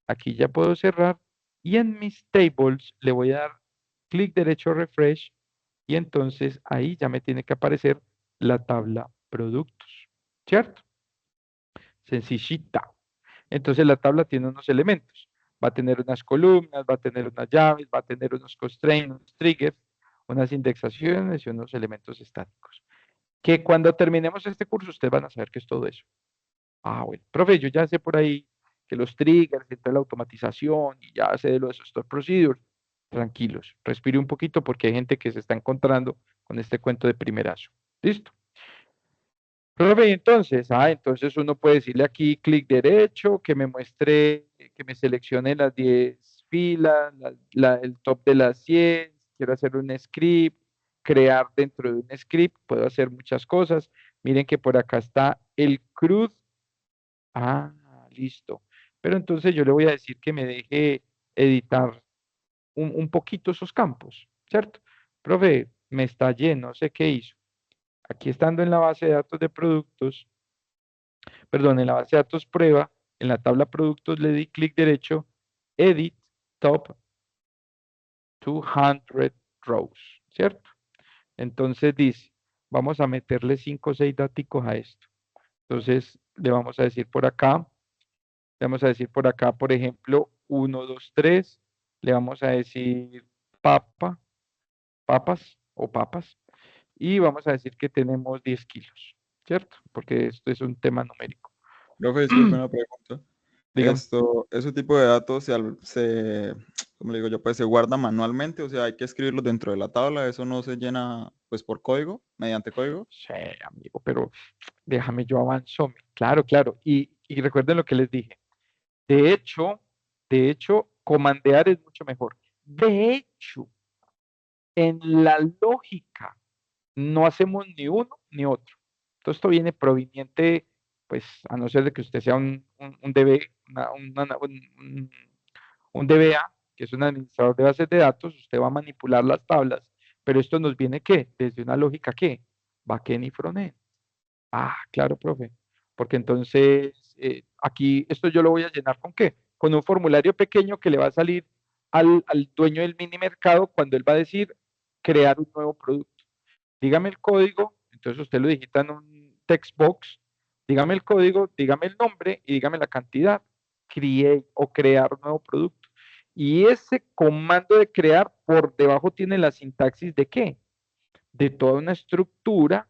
Aquí ya puedo cerrar. Y en mis tables le voy a dar clic derecho refresh. Y entonces ahí ya me tiene que aparecer la tabla productos. ¿Cierto? Sencillita. Entonces la tabla tiene unos elementos. Va a tener unas columnas, va a tener unas llaves, va a tener unos constraints, unos triggers, unas indexaciones y unos elementos estáticos. Que cuando terminemos este curso ustedes van a saber qué es todo eso. Bueno, profe, yo ya sé por ahí que los triggers, y toda la automatización, y ya sé de lo de esos store procedures. Tranquilos, respire un poquito porque hay gente que se está encontrando con este cuento de primerazo. ¿Listo? Profe, entonces uno puede decirle aquí clic derecho, que me muestre, que me seleccione las 10 filas, el top de las 100, quiero hacer un script, crear dentro de un script, puedo hacer muchas cosas. Miren que por acá está el CRUD. Listo. Pero entonces yo le voy a decir que me deje editar un poquito esos campos, ¿cierto? Profe, me está lleno, no sé qué hizo. Aquí estando en la base de datos de productos, perdón, en la base de datos prueba, en la tabla productos le di clic derecho, edit top 200 rows, ¿cierto? Entonces dice, vamos a meterle 5 o 6 daticos a esto. Entonces le vamos a decir por acá, por ejemplo, 1, 2, 3, le vamos a decir papas o papas, y vamos a decir que tenemos 10 kilos, ¿cierto? Porque esto es un tema numérico. Profe, disculpe una pregunta. Dígame. Ese tipo de datos ¿cómo le digo yo? Pues se guarda manualmente, o sea, hay que escribirlos dentro de la tabla, eso no se llena pues por código, mediante código. Sí, amigo, pero déjame yo avanzo. Claro, claro. Y recuerden lo que les dije. De hecho, comandear es mucho mejor. De hecho, en la lógica no hacemos ni uno ni otro. Todo esto viene proveniente, pues, a no ser de que usted sea un DB, un DBA, que es un administrador de bases de datos, usted va a manipular las tablas, pero esto nos viene ¿qué? Desde una lógica ¿qué? Backend y frontend. Ah, claro, profe, porque entonces aquí esto yo lo voy a llenar ¿con qué? Con un formulario pequeño que le va a salir al dueño del mini mercado cuando él va a decir crear un nuevo producto. Dígame el código, entonces usted lo digita en un text box, dígame el código, dígame el nombre y dígame la cantidad, create o crear un nuevo producto. Y ese comando de crear por debajo tiene la sintaxis de ¿qué? De toda una estructura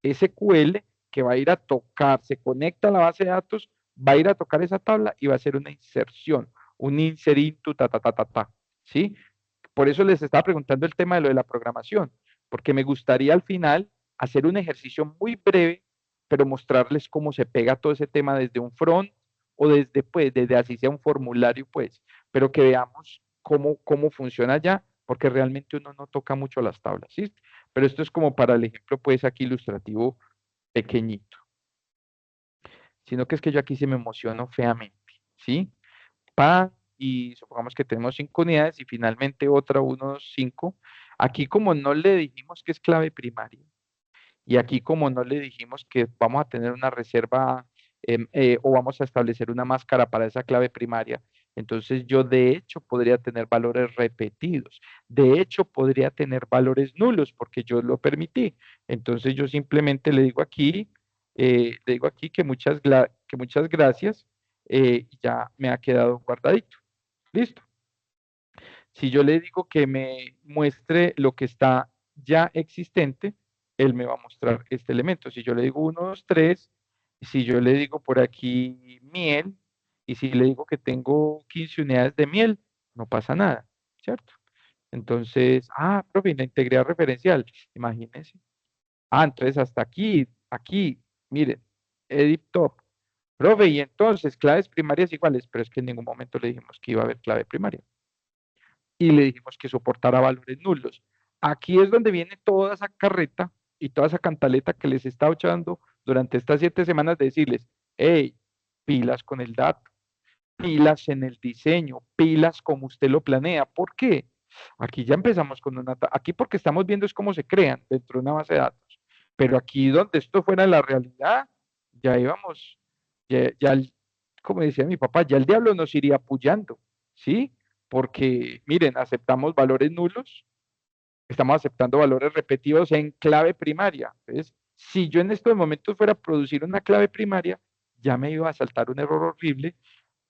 SQL que va a ir a tocar, se conecta a la base de datos, va a ir a tocar esa tabla y va a hacer una inserción, un insert into ta, ta, ta, ta, ta, ¿sí? Por eso les estaba preguntando el tema de lo de la programación, porque me gustaría al final hacer un ejercicio muy breve, pero mostrarles cómo se pega todo ese tema desde un front o desde, pues, desde así sea un formulario, pues, pero que veamos cómo funciona ya, porque realmente uno no toca mucho las tablas, ¿sí? Pero esto es como para el ejemplo, pues, aquí ilustrativo pequeñito. Sino que es que yo aquí sí me emociono feamente, ¿sí? Y supongamos que tenemos 5 unidades y finalmente otra, unos 5. Aquí como no le dijimos que es clave primaria y aquí como no le dijimos que vamos a tener una reserva o vamos a establecer una máscara para esa clave primaria, entonces yo de hecho podría tener valores repetidos, de hecho podría tener valores nulos porque yo lo permití. Entonces yo simplemente le digo aquí que muchas gracias y ya me ha quedado guardadito. Listo. Si yo le digo que me muestre lo que está ya existente, él me va a mostrar este elemento. Si yo le digo 1, 2, 3, si yo le digo por aquí miel, y si le digo que tengo 15 unidades de miel, no pasa nada, ¿cierto? Entonces, profe, la integridad referencial, imagínense. Entonces hasta aquí, miren, edit top. Profe, y entonces claves primarias iguales, pero es que en ningún momento le dijimos que iba a haber clave primaria y le dijimos que soportara valores nulos. Aquí es donde viene toda esa carreta y toda esa cantaleta que les he estado echando durante estas 7 semanas de decirles, hey, pilas con el dato, pilas en el diseño, pilas como usted lo planea. ¿Por qué? Aquí ya empezamos con aquí porque estamos viendo es cómo se crean dentro de una base de datos, pero aquí donde esto fuera la realidad, ya íbamos, como decía mi papá, ya el diablo nos iría apoyando, ¿sí? Porque, miren, aceptamos valores nulos, estamos aceptando valores repetidos en clave primaria. Entonces, si yo en estos momentos fuera a producir una clave primaria, ya me iba a saltar un error horrible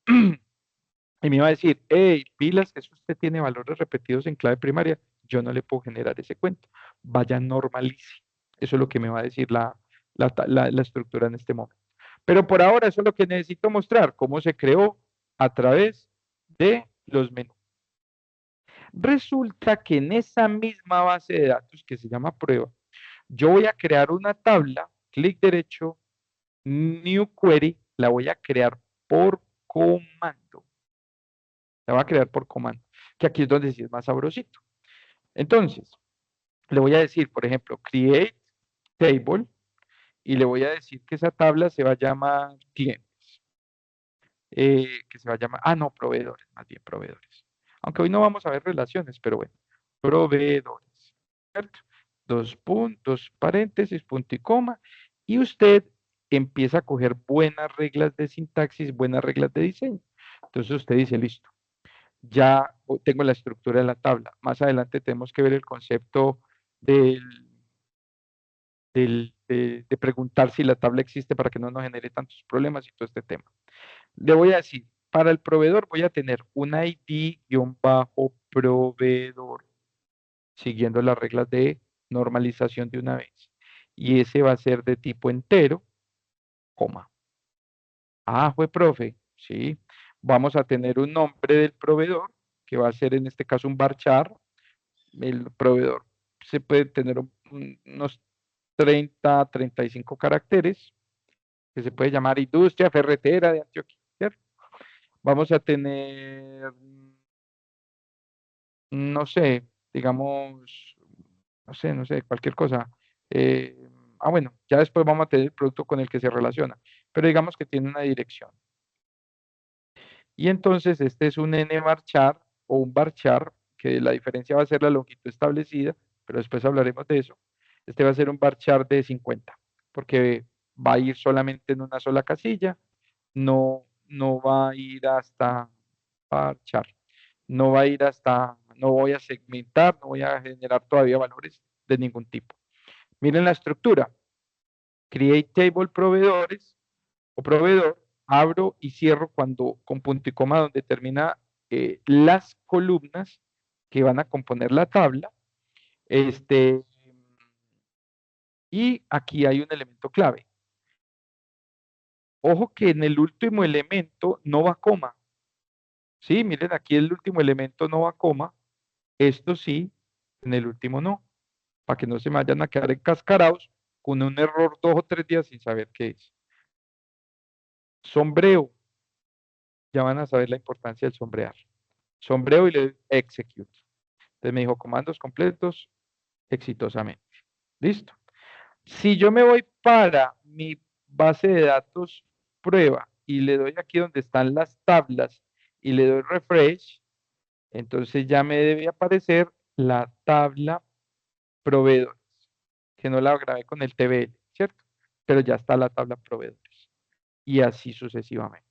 y me iba a decir, hey, pilas, eso usted tiene valores repetidos en clave primaria, yo no le puedo generar ese cuento. Vaya, normalice. Eso es lo que me va a decir la estructura en este momento. Pero por ahora eso es lo que necesito mostrar, cómo se creó a través de los menús. Resulta que en esa misma base de datos que se llama prueba, yo voy a crear una tabla, clic derecho, New Query, la voy a crear por comando. La voy a crear por comando, que aquí es donde sí es más sabrosito. Entonces, le voy a decir, por ejemplo, create table y le voy a decir que esa tabla se va a llamar clientes, que se va a llamar, no, proveedores, más bien proveedores. Aunque hoy no vamos a ver relaciones, pero bueno, proveedores, ¿cierto? 2 puntos, paréntesis, punto y coma, y usted empieza a coger buenas reglas de sintaxis, buenas reglas de diseño. Entonces usted dice, listo, ya tengo la estructura de la tabla. Más adelante tenemos que ver el concepto del, de preguntar si la tabla existe para que no nos genere tantos problemas y todo este tema. Le voy a decir, para el proveedor voy a tener un ID-proveedor, siguiendo las reglas de normalización de una vez. Y ese va a ser de tipo entero, coma. Fue profe, sí. Vamos a tener un nombre del proveedor, que va a ser en este caso un varchar. El proveedor se puede tener unos 35 caracteres, que se puede llamar industria ferretera de Antioquia, ¿cierto? Vamos a tener, no sé, digamos, no sé, cualquier cosa. Eh, bueno, ya después vamos a tener el producto con el que se relaciona, pero digamos que tiene una dirección. Y entonces este es un nvarchar o un varchar, que la diferencia va a ser la longitud establecida, pero después hablaremos de eso. Este va a ser un varchar de 50, porque va a ir solamente en una sola casilla, no va a ir hasta varchar, no va a ir hasta, no voy a segmentar, no voy a generar todavía valores de ningún tipo. Miren la estructura. Create table proveedores o proveedor, abro y cierro cuando con punto y coma donde termina las columnas que van a componer la tabla. Y aquí hay un elemento clave. Ojo que en el último elemento no va coma. Sí, miren, aquí el último elemento no va coma. Esto sí, en el último no. Para que no se me vayan a quedar encascarados con un error 2 o 3 días sin saber qué es. Sombreo. Ya van a saber la importancia del sombrear. Sombreo y le doy execute. Entonces me dijo comandos completos exitosamente. Listo. Si yo me voy para mi base de datos prueba y le doy aquí donde están las tablas y le doy refresh, entonces ya me debe aparecer la tabla proveedores, que no la grabé con el TBL, ¿cierto? Pero ya está la tabla proveedores. Y así sucesivamente.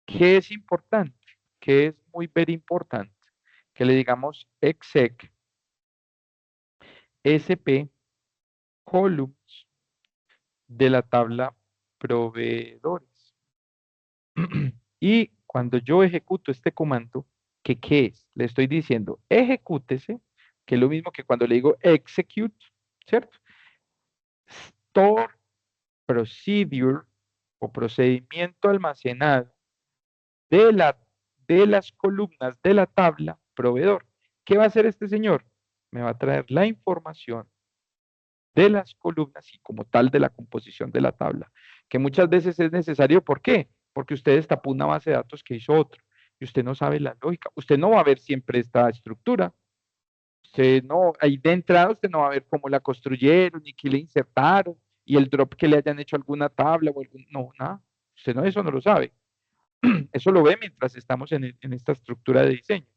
¿Qué es importante? ¿Qué es muy very importante? Que le digamos exec sp columns de la tabla proveedores. Y cuando yo ejecuto este comando, ¿qué es? Le estoy diciendo ejecútese, que es lo mismo que cuando le digo execute, ¿cierto? Store procedure o procedimiento almacenado de, de las columnas de la tabla proveedor. ¿Qué va a hacer este señor? Me va a traer la información de las columnas y como tal de la composición de la tabla, que muchas veces es necesario. ¿Por qué? Porque usted destapó una base de datos que hizo otro y usted no sabe la lógica. Usted no va a ver siempre esta estructura. Usted no, ahí de entrada usted no va a ver cómo la construyeron ni qué le insertaron y el drop que le hayan hecho a alguna tabla o algún, no, nada. Usted no, eso no lo sabe. Eso lo ve mientras estamos en esta estructura de diseño.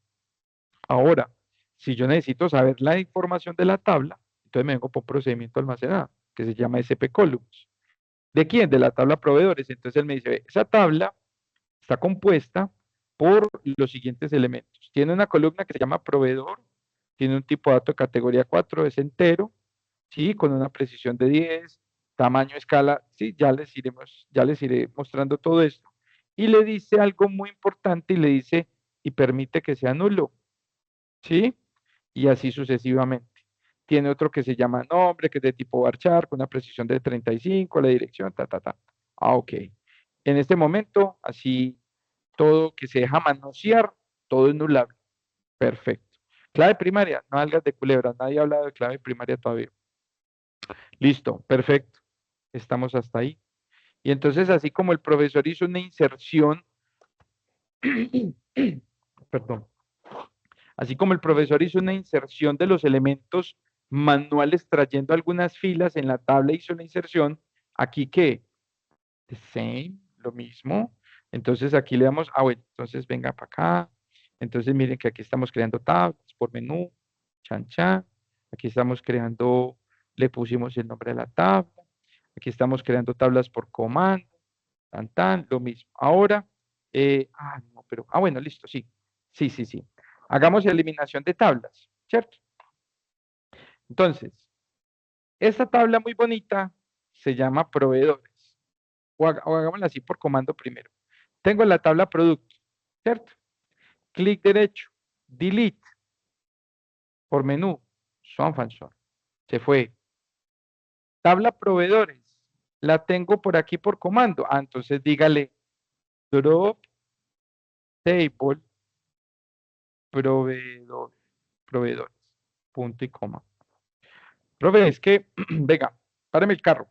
Ahora, si yo necesito saber la información de la tabla, entonces me vengo por procedimiento almacenado, que se llama SP Columns. ¿De quién? De la tabla proveedores. Entonces él me dice, ve, esa tabla está compuesta por los siguientes elementos. Tiene una columna que se llama proveedor, tiene un tipo de dato de categoría 4, es entero, ¿sí? Con una precisión de 10, tamaño, escala, sí, ya les iré mostrando todo esto. Y le dice algo muy importante y le dice, y permite que sea nulo, ¿sí? Y así sucesivamente. Tiene otro que se llama nombre, que es de tipo varchar, con una precisión de 35, la dirección, ta. Ah, ok. En este momento, así todo que se deja manosear, todo es nulable. Perfecto. Clave primaria, no algas de culebra, nadie ha hablado de clave primaria todavía. Listo, perfecto. Estamos hasta ahí. Y entonces, así como el profesor hizo una inserción, perdón, así como el profesor hizo una inserción de los elementos manuales trayendo algunas filas en la tabla, hizo una inserción, aquí que, the same, lo mismo. Entonces aquí le damos, bueno, entonces venga para acá. Entonces miren que aquí estamos creando tablas por menú, chan chan. Aquí estamos creando, le pusimos el nombre de la tabla. Aquí estamos creando tablas por comando, tan, lo mismo. Ahora, no, pero, bueno, listo, sí. Sí. Hagamos eliminación de tablas, ¿cierto? Entonces, esta tabla muy bonita se llama proveedores. O hagámosla así por comando primero. Tengo la tabla producto, ¿cierto? Clic derecho, delete, por menú, function, se fue. Tabla proveedores, la tengo por aquí por comando. Entonces dígale drop table proveedores, punto y coma. Profe, es que, venga, párame el carro.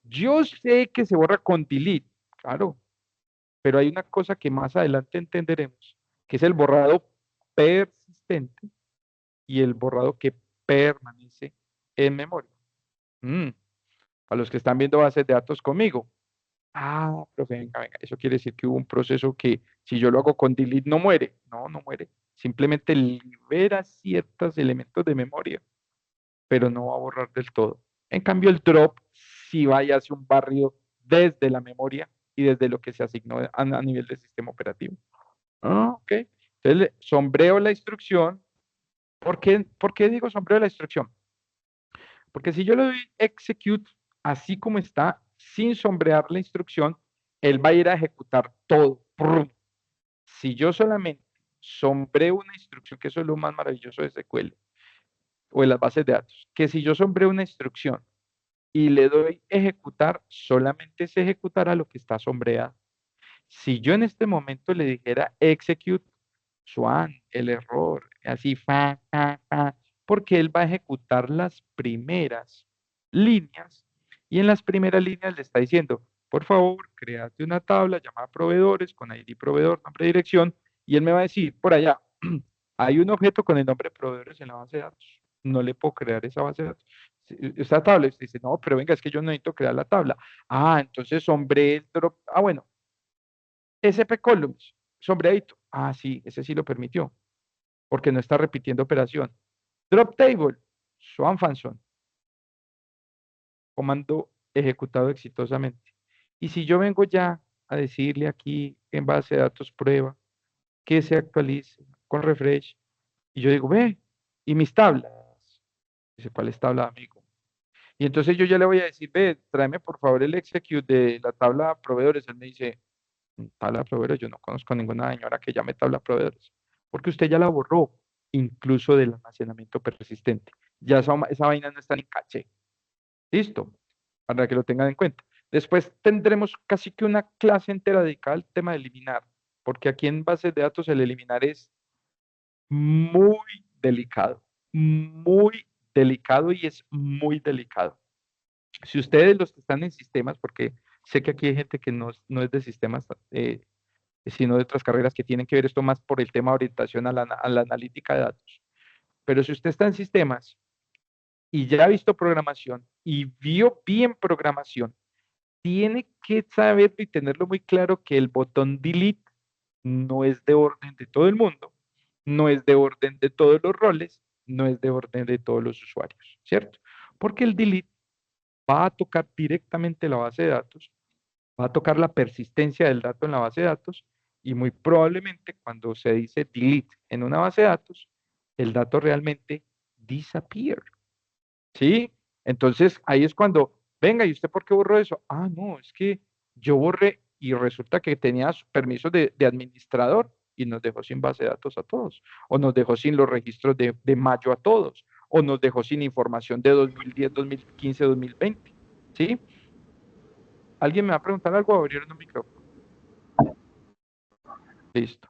Yo sé que se borra con delete, claro, pero hay una cosa que más adelante entenderemos, que es el borrado persistente y el borrado que permanece en memoria. A los que están viendo bases de datos conmigo. Profe, venga, eso quiere decir que hubo un proceso que Si yo lo hago con delete, no muere. No, no muere. Simplemente libera ciertos elementos de memoria, pero no va a borrar del todo. En cambio, el drop sí va y hace un barrido desde la memoria y desde lo que se asignó a nivel del sistema operativo. Ah, ok. Entonces, sombreo la instrucción. ¿Por qué digo sombreo la instrucción? Porque si yo le doy execute así como está, sin sombrear la instrucción, él va a ir a ejecutar todo. ¡Prum! Si yo solamente sombreo una instrucción, que eso es lo más maravilloso de SQL o de las bases de datos, que si yo sombreo una instrucción y le doy ejecutar, solamente se ejecutará lo que está sombreado. Si yo en este momento le dijera execute, Swan, el error, así, porque él va a ejecutar las primeras líneas y en las primeras líneas le está diciendo, por favor, créate una tabla llamada proveedores con ID proveedor, nombre, dirección, y él me va a decir, por allá, hay un objeto con el nombre de proveedores en la base de datos, no le puedo crear esa base de datos. Esta tabla, usted dice, no, pero venga, es que yo no necesito crear la tabla. Ah, entonces hombre, el drop, bueno, SP columns, sombreadito. Ah, sí, ese sí lo permitió, porque no está repitiendo operación. Drop table, Swan Fanson, comando ejecutado exitosamente. Y si yo vengo ya a decirle aquí en base de datos prueba que se actualice con refresh, y yo digo, ve, y mis tablas. Dice, ¿cuál es tabla, amigo? Y entonces yo ya le voy a decir, ve, tráeme por favor el execute de la tabla proveedores. Él me dice, tabla proveedores, yo no conozco ninguna señora que llame tabla proveedores, porque usted ya la borró, incluso del almacenamiento persistente. Ya esa vaina no está en caché. Listo, para que lo tengan en cuenta. Después tendremos casi que una clase entera dedicada al tema de eliminar, porque aquí en bases de datos el eliminar es muy muy delicado y es muy delicado. Si ustedes los que están en sistemas, porque sé que aquí hay gente que no es de sistemas, sino de otras carreras que tienen que ver esto más por el tema de orientación a la analítica de datos. Pero si usted está en sistemas y ya ha visto programación y vio bien programación, tiene que saber y tenerlo muy claro que el botón delete no es de orden de todo el mundo, no es de orden de todos los roles, no es de orden de todos los usuarios, ¿cierto? Porque el delete va a tocar directamente la base de datos, va a tocar la persistencia del dato en la base de datos y muy probablemente cuando se dice delete en una base de datos, el dato realmente disappear, ¿sí? Entonces ahí es cuando, venga, ¿y usted por qué borró eso? Ah, no, es que yo borré y resulta que tenía permisos de administrador y nos dejó sin base de datos a todos, o nos dejó sin los registros de mayo a todos, o nos dejó sin información de 2010, 2015, 2020, ¿sí? ¿Alguien me va a preguntar algo o abrieron un micrófono? Listo.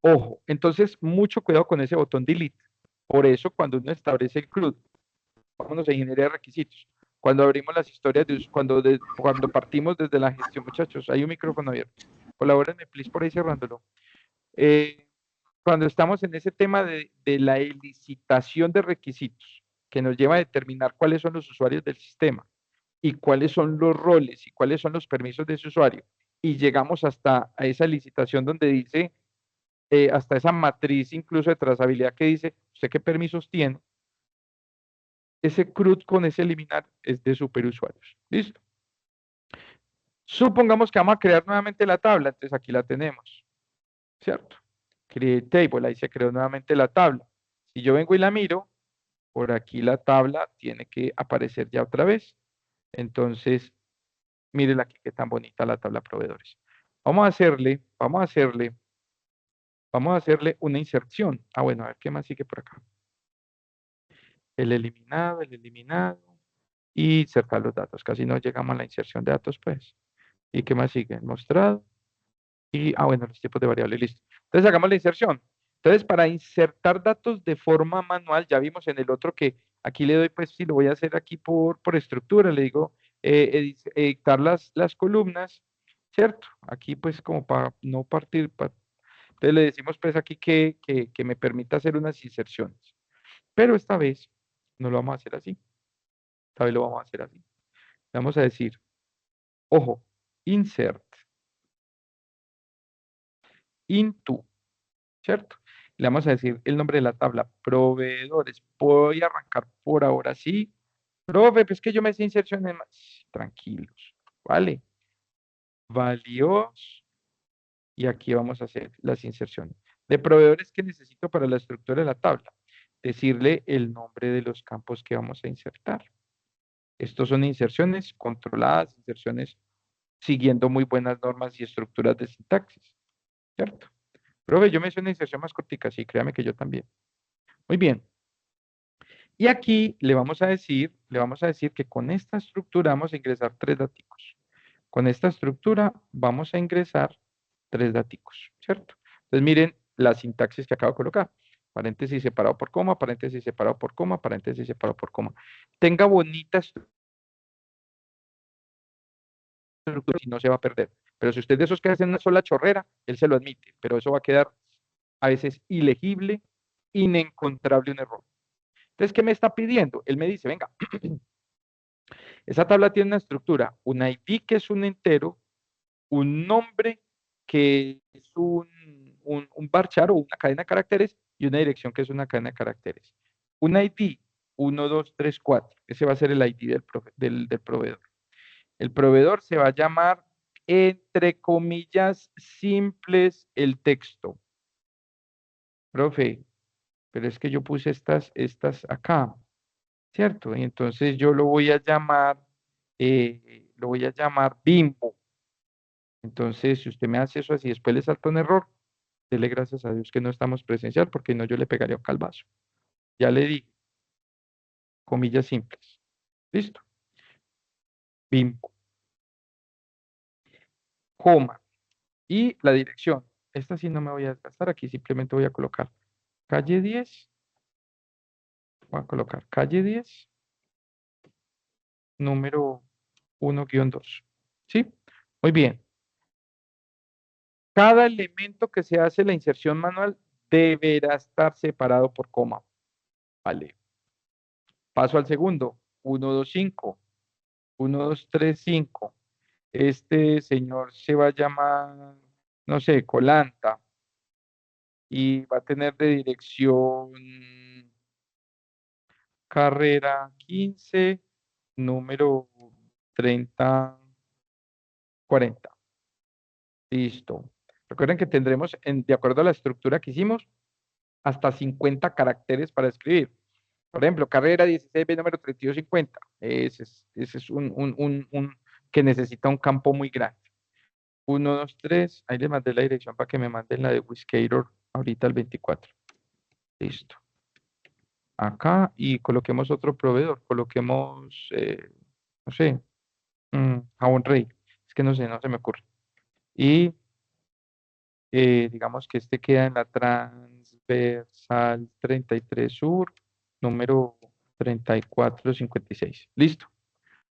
Ojo, entonces mucho cuidado con ese botón delete. Por eso cuando uno establece el CRUD, vámonos a ingeniería de requisitos. Cuando abrimos las historias, cuando partimos desde la gestión, muchachos, hay un micrófono abierto. Colabórenme, please, por ahí cerrándolo. Cuando estamos en ese tema de la elicitación de requisitos, que nos lleva a determinar cuáles son los usuarios del sistema y cuáles son los roles y cuáles son los permisos de ese usuario, y llegamos hasta a esa licitación donde dice, hasta esa matriz incluso de trazabilidad que dice, ¿usted qué permisos tiene? Ese CRUD con ese eliminar es de superusuarios. ¿Listo? Supongamos que vamos a crear nuevamente la tabla, entonces aquí la tenemos, ¿cierto? Create table, ahí se creó nuevamente la tabla. Si yo vengo y la miro, por aquí la tabla tiene que aparecer ya otra vez. Entonces, mírenla aquí, qué tan bonita la tabla proveedores. Vamos a hacerle una inserción. Ah, bueno, a ver qué más sigue por acá. El eliminado, y insertar los datos. Casi no llegamos a la inserción de datos, pues. ¿Y qué más sigue? El mostrado. Y, bueno, los tipos de variables, listo. Entonces, hagamos la inserción. Entonces, para insertar datos de forma manual, ya vimos en el otro que aquí le doy, pues, si lo voy a hacer aquí por estructura, le digo, editar las columnas, ¿cierto? Aquí, pues, como para no partir, entonces le decimos, pues, aquí que me permita hacer unas inserciones. Pero esta vez no lo vamos a hacer así. Esta vez lo vamos a hacer así. Vamos a decir, ojo, insert. into, ¿cierto? Le vamos a decir el nombre de la tabla, proveedores. Voy a arrancar por ahora sí. Profe, pues que yo me hice inserciones más. Tranquilos, ¿vale? Valios. Y aquí vamos a hacer las inserciones. De proveedores que necesito para la estructura de la tabla. Decirle el nombre de los campos que vamos a insertar. Estos son inserciones controladas, inserciones siguiendo muy buenas normas y estructuras de sintaxis, ¿cierto? Profe, yo me hice una inserción más cortica, sí, créame que yo también. Muy bien. Y aquí le vamos a decir que con esta estructura vamos a ingresar 3 daticos. Con esta estructura vamos a ingresar 3 daticos, ¿cierto? Entonces miren la sintaxis que acabo de colocar. Paréntesis separado por coma, paréntesis separado por coma, paréntesis separado por coma. Tenga bonita estructura y no se va a perder. Pero si usted de esos que hacen una sola chorrera, él se lo admite, pero eso va a quedar a veces ilegible, inencontrable un error. Entonces, ¿qué me está pidiendo? Él me dice, venga, esa tabla tiene una estructura, un ID que es un entero, un nombre que es un varchar o una cadena de caracteres y una dirección que es una cadena de caracteres. Un ID, 1, 2, 3, 4. Ese va a ser el ID del proveedor. El proveedor se va a llamar, entre comillas, simples el texto. Profe, pero es que yo puse estas acá, ¿cierto? Y entonces yo lo voy a llamar Bimbo. Entonces, si usted me hace eso así, después le salta un error, dele gracias a Dios que no estamos presencial, porque no yo le pegaría un calvazo. Ya le di, comillas simples. ¿Listo? Bimbo, coma. Y la dirección. Esta sí no me voy a desgastar, aquí simplemente voy a colocar calle 10. Voy a colocar calle 10, número 1-2. ¿Sí? Muy bien. Cada elemento que se hace la inserción manual deberá estar separado por coma. Vale. Paso al segundo. 1, 2, 5. 1, 2, 3, 5. Este señor se va a llamar, no sé, Colanta. Y va a tener de dirección carrera 15, número 30, 40. Listo. Recuerden que tendremos, de acuerdo a la estructura que hicimos, hasta 50 caracteres para escribir. Por ejemplo, carrera 16B, número 3250. Ese es un que necesita un campo muy grande. 1, 2, 3. Ahí le mandé la dirección para que me manden la de Whiskator ahorita el 24. Listo. Acá y coloquemos otro proveedor. Coloquemos, no sé, Jabón Rey. Es que no sé, no se me ocurre. Y digamos que este queda en la transversal 33 sur, número 3456. Listo.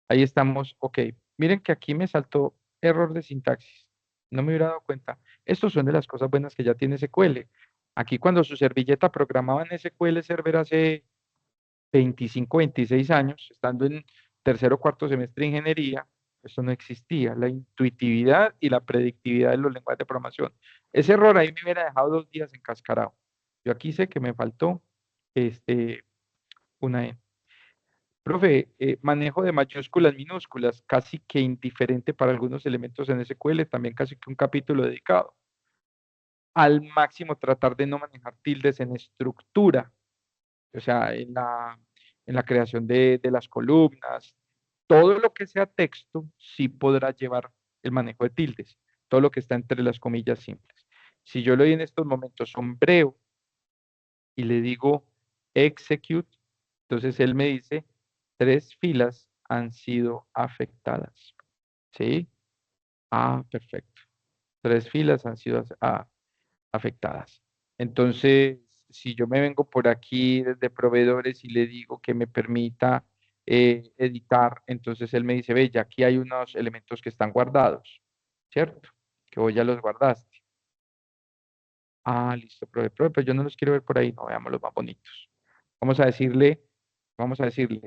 Ahí estamos. Ok. Miren que aquí me saltó error de sintaxis. No me hubiera dado cuenta. Estos son de las cosas buenas que ya tiene SQL. Aquí cuando su servilleta programaba en SQL Server hace 25, 26 años, estando en tercero o cuarto semestre de ingeniería, eso no existía, la intuitividad y la predictividad de los lenguajes de programación. Ese error ahí me hubiera dejado 2 días encascarado. Yo aquí sé que me faltó una N. Profe, manejo de mayúsculas, minúsculas, casi que indiferente para algunos elementos en SQL, también casi que un capítulo dedicado. Al máximo tratar de no manejar tildes en estructura, o sea, en la creación de las columnas, todo lo que sea texto sí podrá llevar el manejo de tildes, todo lo que está entre las comillas simples. Si yo le doy en estos momentos sombrero y le digo execute, entonces él me dice 3 filas han sido afectadas. ¿Sí? Ah, perfecto. 3 filas han sido afectadas. Entonces, si yo me vengo por aquí desde proveedores y le digo que me permita editar, entonces él me dice, ve, ya aquí hay unos elementos que están guardados, ¿cierto? Que vos ya los guardaste. Ah, listo, profe, pero yo no los quiero ver por ahí, no, veamos los más bonitos. Vamos a decirle,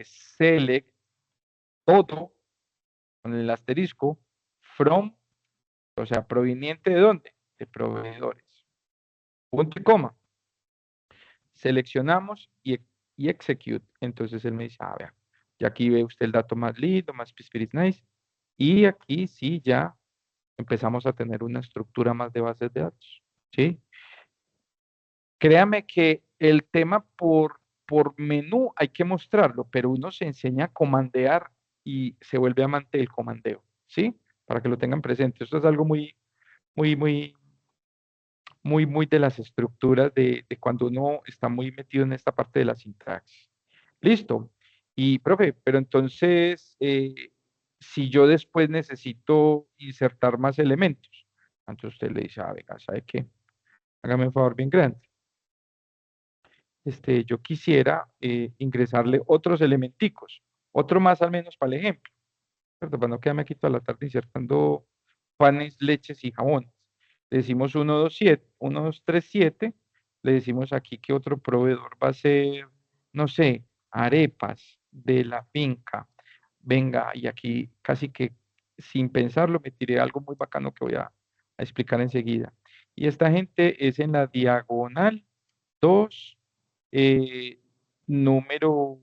select todo con el asterisco from, o sea, proveniente de dónde? De proveedores. punto y coma. Seleccionamos y execute. Entonces él me dice, vea, y aquí ve usted el dato más lindo, más Spirit Nice. Y aquí sí ya empezamos a tener una estructura más de bases de datos. ¿Sí? Créame que el tema por menú hay que mostrarlo, pero uno se enseña a comandear y se vuelve amante del comandeo. ¿Sí? Para que lo tengan presente. Esto es algo muy, muy, muy de las estructuras de cuando uno está muy metido en esta parte de la sintaxis. Listo. Y, profe, pero entonces, si yo después necesito insertar más elementos, entonces usted le dice, venga, ¿sabe qué? Hágame un favor bien grande. Yo quisiera ingresarle otros elementicos, otro más al menos para el ejemplo, ¿cierto? Para no quedarme aquí toda la tarde insertando panes, leches y jabones. Le decimos 127, 1237, le decimos aquí que otro proveedor va a ser, no sé, arepas de la finca. Venga, y aquí casi que sin pensarlo me tiré algo muy bacano que voy a explicar enseguida. Y esta gente es en la diagonal 2, eh, número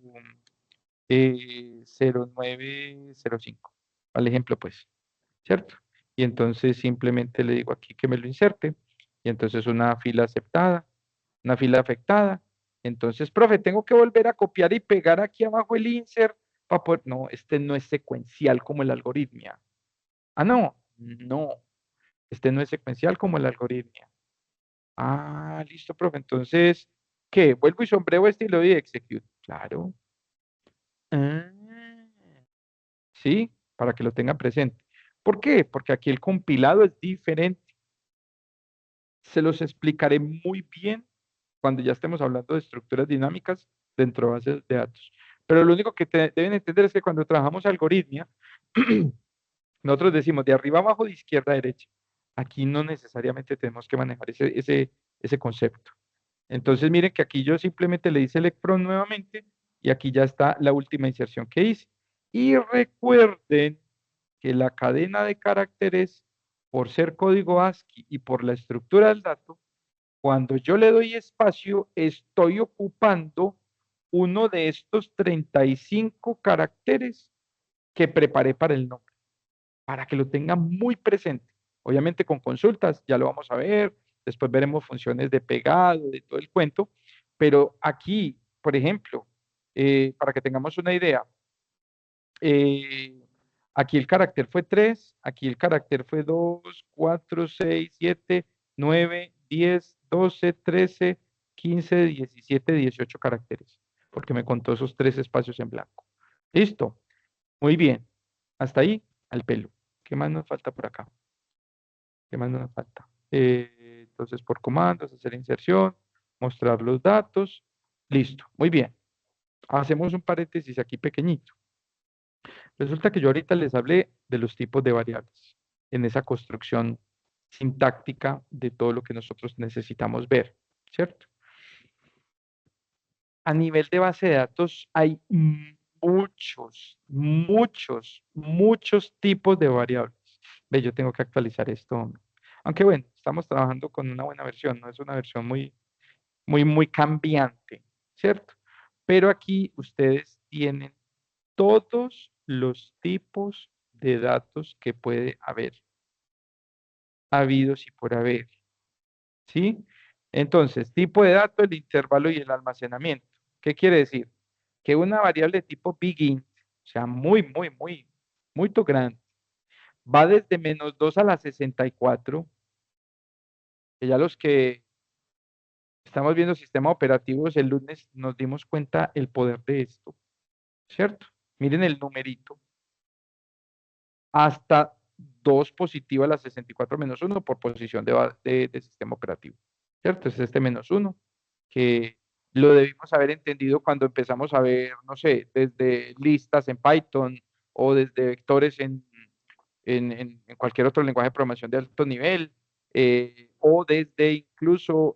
0905. Al ejemplo, pues, ¿cierto? Y entonces simplemente le digo aquí que me lo inserte. Y entonces una fila aceptada, una fila afectada. Entonces, profe, tengo que volver a copiar y pegar aquí abajo el insert para poder. No, este no es secuencial como el algoritmo. Ah, no, no. Este no es secuencial como el algoritmo. Ah, listo, profe. Entonces, ¿qué? Vuelvo y sombreo este y lo doy execute. Claro. Ah, sí, para que lo tengan presente. ¿Por qué? Porque aquí el compilado es diferente. Se los explicaré muy bien cuando ya estemos hablando de estructuras dinámicas dentro de bases de datos. Pero lo único que deben entender es que cuando trabajamos algoritmia, nosotros decimos de arriba abajo, de izquierda a derecha. Aquí no necesariamente tenemos que manejar ese concepto. Entonces miren que aquí yo simplemente le hice electron nuevamente y aquí ya está la última inserción que hice. Y recuerden que la cadena de caracteres, por ser código ASCII y por la estructura del dato, cuando yo le doy espacio, estoy ocupando uno de estos 35 caracteres que preparé para el nombre, para que lo tengan muy presente. Obviamente con consultas, ya lo vamos a ver, después veremos funciones de pegado, de todo el cuento, pero aquí, por ejemplo, para que tengamos una idea, eh, aquí el carácter fue 3, aquí el carácter fue 2, 4, 6, 7, 9, 10, 12, 13, 15, 17, 18 caracteres, porque me contó esos 3 espacios en blanco. Listo, muy bien. Hasta ahí, al pelo. ¿Qué más nos falta por acá? ¿Qué más nos falta? Entonces, por comandos, hacer inserción, mostrar los datos. Listo, muy bien. Hacemos un paréntesis aquí pequeñito. Resulta que yo ahorita les hablé de los tipos de variables en esa construcción sintáctica de todo lo que nosotros necesitamos ver, ¿cierto? A nivel de base de datos hay muchos tipos de variables. Ve, yo tengo que actualizar esto. Aunque bueno, estamos trabajando con una buena versión, no es una versión muy cambiante, ¿cierto? Pero aquí ustedes tienen todos los tipos de datos que puede haber, habidos y por haber, ¿sí? Entonces, tipo de dato, el intervalo y el almacenamiento. ¿Qué quiere decir? Que una variable de tipo begin, o sea, muy grande, va desde -2 a la 64, que ya los que estamos viendo sistemas operativos el lunes nos dimos cuenta el poder de esto, ¿cierto? Miren el numerito, hasta 2 positivo a la 64 menos 1 por posición de sistema operativo, ¿cierto? Es este -1 que lo debimos haber entendido cuando empezamos a ver, no sé, desde listas en Python o desde vectores en cualquier otro lenguaje de programación de alto nivel, o desde incluso,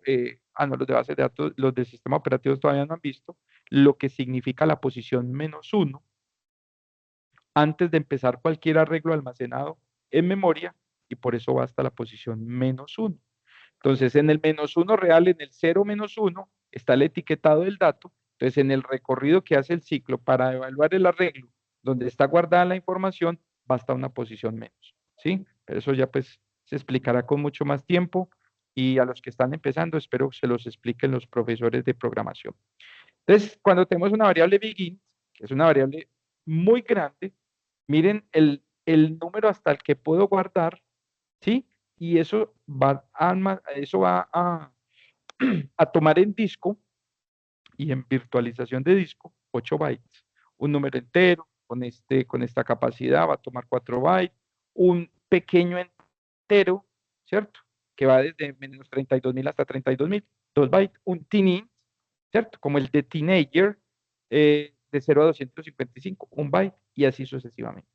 no, los de base de datos, los de sistema operativo todavía no han visto, lo que significa la posición -1 antes de empezar cualquier arreglo almacenado en memoria, y por eso va hasta la posición -1. Entonces, en el -1 real, en el 0-1, está el etiquetado del dato. Entonces, en el recorrido que hace el ciclo para evaluar el arreglo, donde está guardada la información, basta una posición menos, ¿sí? Pero eso ya pues se explicará con mucho más tiempo y a los que están empezando espero se los expliquen los profesores de programación. Entonces, cuando tenemos una variable begin, que es una variable muy grande, miren el número hasta el que puedo guardar, ¿sí? Y eso va a tomar en disco y en virtualización de disco 8 bytes. Un número entero con esta capacidad va a tomar 4 bytes. Un pequeño entero, ¿cierto? Que va desde menos 32.000 hasta 32.000, 2 bytes. Un tinin, ¿cierto? Como el de teenager, de 0 a 255, 1 byte, y así sucesivamente.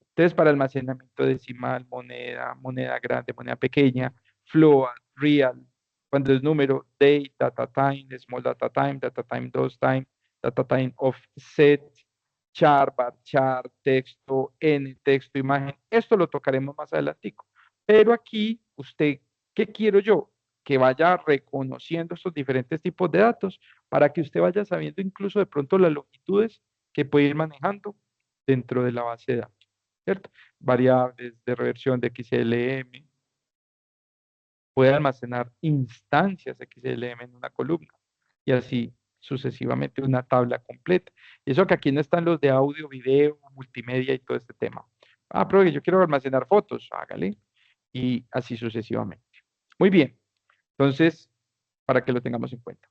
Entonces, para almacenamiento decimal, moneda grande, moneda pequeña, float, real, cuando es número, date, data time, small data time, dose time, data time offset, char, bar char, texto, n, texto, imagen. Esto lo tocaremos más adelantico. Pero aquí, usted, ¿qué quiero yo? Que vaya reconociendo estos diferentes tipos de datos para que usted vaya sabiendo incluso de pronto las longitudes que puede ir manejando dentro de la base de datos. ¿Cierto? Variables de reversión de XLM, puede almacenar instancias XLM en una columna y así sucesivamente una tabla completa. Y eso que aquí no están los de audio, video, multimedia y todo este tema. Ah, pero yo quiero almacenar fotos, hágale, y así sucesivamente. Muy bien, entonces, para que lo tengamos en cuenta.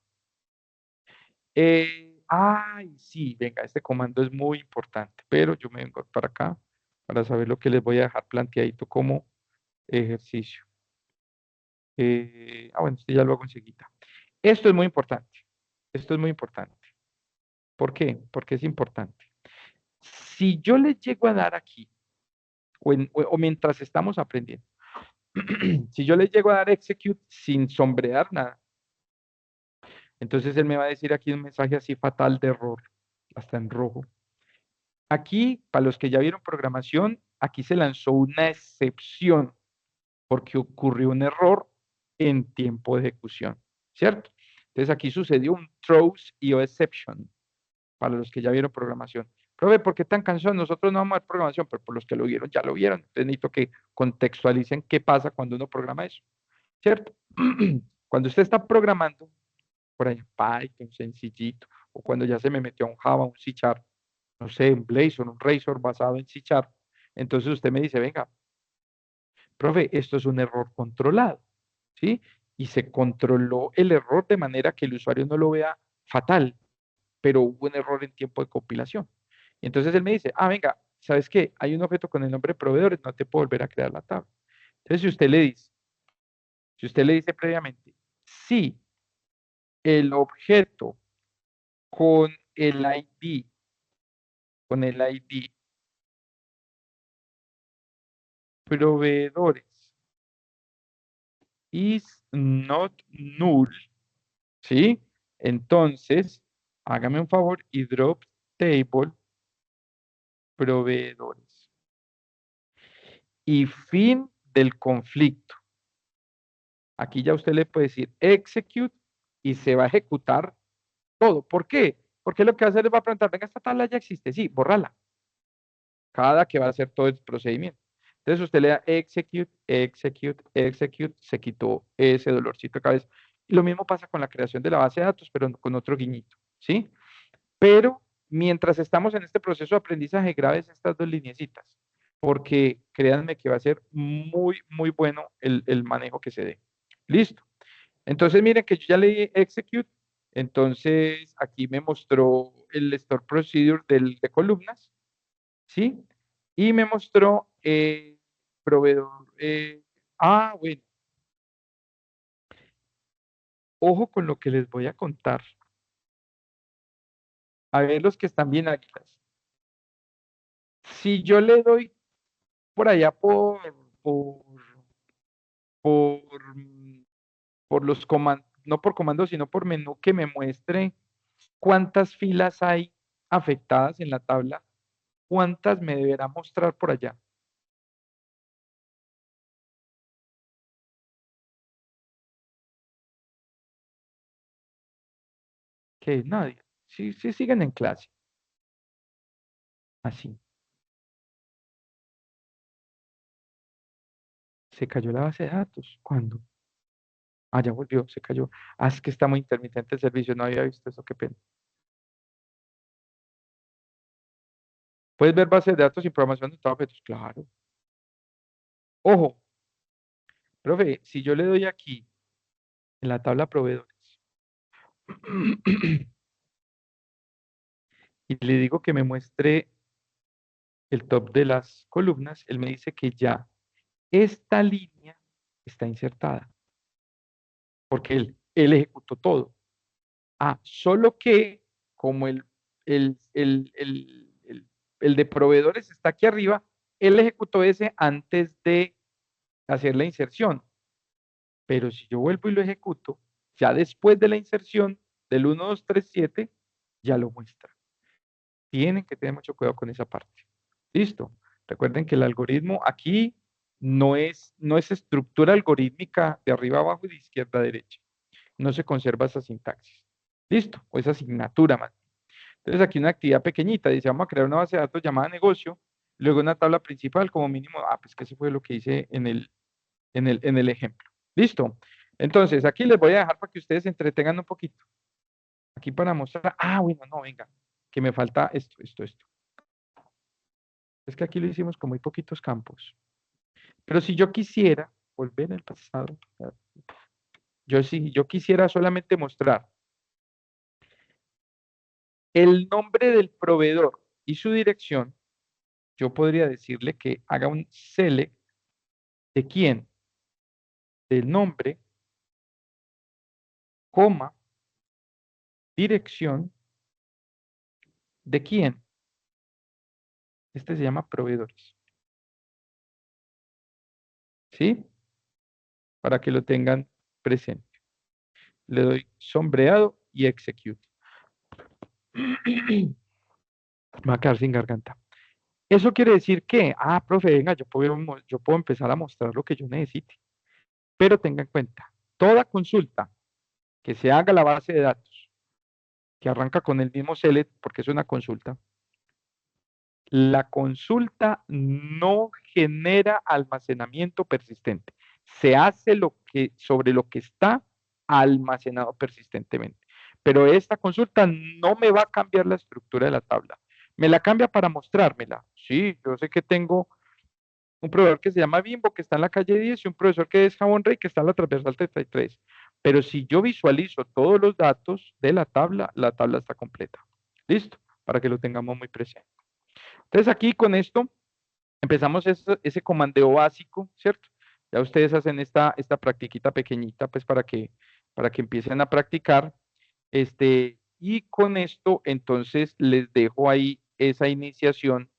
Sí, venga, este comando es muy importante, pero yo me vengo para acá para saber lo que les voy a dejar planteadito como ejercicio. Bueno, este ya lo hago enseguida. Esto es muy importante. Esto es muy importante. ¿Por qué? Porque es importante. Si yo les llego a dar aquí, o mientras estamos aprendiendo, si yo les llego a dar execute sin sombrear nada, entonces él me va a decir aquí un mensaje así fatal de error, hasta en rojo. Aquí, para los que ya vieron programación, aquí se lanzó una excepción porque ocurrió un error en tiempo de ejecución, ¿cierto? Entonces aquí sucedió un throws y o exception, para los que ya vieron programación. Profe, ¿por qué tan cansado? Nosotros no vamos a ver programación, pero por los que lo vieron, ya lo vieron. Entonces necesito que contextualicen qué pasa cuando uno programa eso, ¿cierto? Cuando usted está programando, por ahí en Python, sencillito, o cuando ya se me metió a un Java, un C#, no sé, un Blazor, un Razor basado en C#, entonces usted me dice, venga, profe, esto es un error controlado, ¿sí? Y se controló el error de manera que el usuario no lo vea fatal, pero hubo un error en tiempo de compilación. Y entonces él me dice, venga, ¿sabes qué? Hay un objeto con el nombre de proveedores, no te puedo volver a crear la tabla. Entonces, si usted le dice previamente, sí, el objeto con el ID, proveedores is not null, ¿sí? Entonces, hágame un favor y drop table proveedores. Y fin del conflicto. Aquí ya usted le puede decir execute y se va a ejecutar todo. ¿Por qué? Porque lo que va a hacer es va a preguntar, venga, esta tabla ya existe, sí, borrala. Cada que va a hacer todo el procedimiento. Entonces usted le da execute, execute, execute, se quitó ese dolorcito de cabeza. Y lo mismo pasa con la creación de la base de datos, pero con otro guiñito, ¿sí? Pero mientras estamos en este proceso de aprendizaje, grabes estas dos lineecitas, porque créanme que va a ser muy, muy bueno el manejo que se dé. Listo. Entonces, miren que yo ya le di execute, entonces aquí me mostró el store procedure de columnas, ¿sí? Y me mostró proveedor. Bueno, ojo con lo que les voy a contar. A ver los que están bien águilas. Si yo le doy por allá por, por, por los comandos, no por comandos, sino por menú que me muestre cuántas filas hay afectadas en la tabla, cuántas me deberá mostrar por allá. ¿Qué? Nadie. Sí, sí siguen en clase. Así. Se cayó la base de datos. ¿Cuándo? Ah, ya volvió, se cayó. Ah, es que está muy intermitente el servicio, no había visto eso, qué pena. ¿Puedes ver base de datos y programación de objetos? Claro. Ojo, profe, si yo le doy aquí en la tabla proveedores y le digo que me muestre el top de las columnas, él me dice que ya esta línea está insertada, porque él ejecutó todo. Ah, solo que como el de proveedores está aquí arriba, él ejecutó ese antes de hacer la inserción. Pero si yo vuelvo y lo ejecuto, ya después de la inserción del 1, 2, 3, 7, ya lo muestra. Tienen que tener mucho cuidado con esa parte. Listo. Recuerden que el algoritmo aquí no es estructura algorítmica de arriba a abajo y de izquierda a derecha. No se conserva esa sintaxis. Listo. O esa asignatura más. Entonces aquí una actividad pequeñita. Dice, vamos a crear una base de datos llamada negocio. Luego una tabla principal como mínimo. Ah, pues que eso fue lo que hice en el ejemplo. Listo. Entonces, aquí les voy a dejar para que ustedes se entretengan un poquito. Aquí para mostrar. Ah, bueno, no, venga. Que me falta esto. Es que aquí lo hicimos con muy poquitos campos. Pero si yo quisiera volver al pasado, si yo quisiera solamente mostrar el nombre del proveedor y su dirección, yo podría decirle que haga un select de quién, del nombre, coma, dirección, de quién. Este se llama proveedores. ¿Sí? Para que lo tengan presente. Le doy sombreado y execute. Me va a quedar sin garganta. Eso quiere decir que, profe, venga, yo puedo empezar a mostrar lo que yo necesite. Pero tenga en cuenta, toda consulta que se haga a la base de datos, que arranca con el mismo select, porque es una consulta, la consulta no genera almacenamiento persistente. Se hace sobre lo que está almacenado persistentemente. Pero esta consulta no me va a cambiar la estructura de la tabla. Me la cambia para mostrármela. Sí, yo sé que tengo un proveedor que se llama Bimbo, que está en la calle 10, y un profesor que es Jabón Rey, que está en la transversal 33. Pero si yo visualizo todos los datos de la tabla está completa. ¿Listo? Para que lo tengamos muy presente. Entonces aquí con esto empezamos ese comandeo básico, ¿cierto? Ya ustedes hacen esta practiquita pequeñita, pues para que empiecen a practicar. Y con esto, entonces, les dejo ahí esa iniciación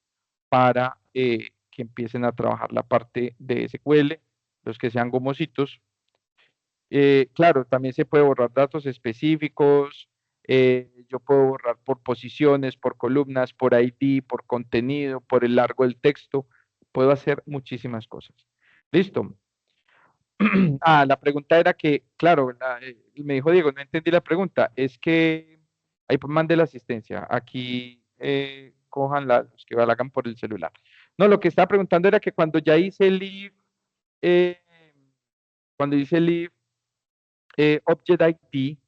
para que empiecen a trabajar la parte de SQL, los que sean gomositos. Claro, también se puede borrar datos específicos, yo puedo borrar por posiciones, por columnas, por ID, por contenido, por el largo del texto, puedo hacer muchísimas cosas. Listo. La pregunta era que, claro, me dijo Diego, no entendí la pregunta, es que ahí mandé la asistencia, aquí cojan los que la hagan por el celular. No, lo que estaba preguntando era que cuando ya hice el leave, eh, cuando hice el leave Object ID,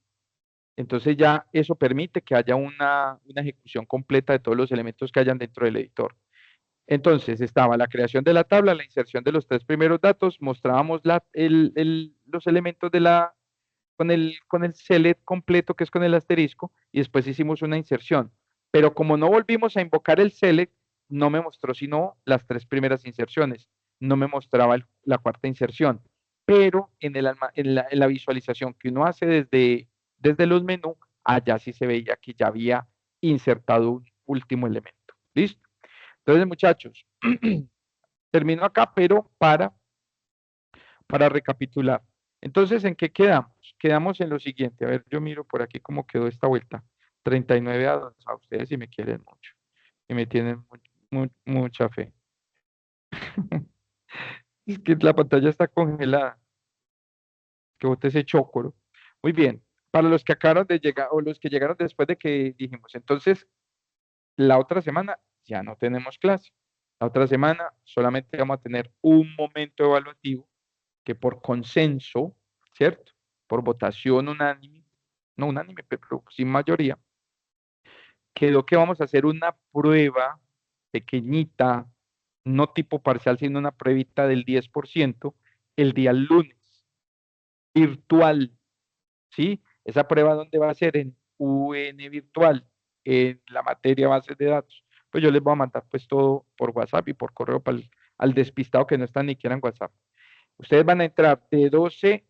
entonces ya eso permite que haya una ejecución completa de todos los elementos que hayan dentro del editor. Entonces estaba la creación de la tabla, la inserción de los 3 primeros datos, mostrábamos los elementos con el select completo, que es con el asterisco, y después hicimos una inserción. Pero como no volvimos a invocar el select, no me mostró sino las 3 primeras inserciones, no me mostraba la cuarta inserción. Pero en la visualización que uno hace desde los menús, allá sí se veía que ya había insertado un último elemento. ¿Listo? Entonces, muchachos, termino acá, pero para recapitular. Entonces, ¿en qué quedamos? Quedamos en lo siguiente. A ver, yo miro por aquí cómo quedó esta vuelta. 39-2 a ustedes si me quieren mucho y me tienen mucha fe. Es que la pantalla está congelada. Que bote ese chocoro. Muy bien. para los que acabaron de llegar o los que llegaron después de que dijimos, entonces, la otra semana ya no tenemos clase. La otra semana solamente vamos a tener un momento evaluativo que por consenso, ¿cierto? Por votación unánime, no unánime, pero sin mayoría, quedó que vamos a hacer una prueba pequeñita, no tipo parcial, sino una pruebita del 10% el día lunes, virtual, ¿sí? Esa prueba ¿dónde va a ser? En UN virtual, en la materia base de datos. Pues yo les voy a mandar pues todo por WhatsApp y por correo para al despistado que no está ni siquiera en WhatsApp. Ustedes van a entrar de 12.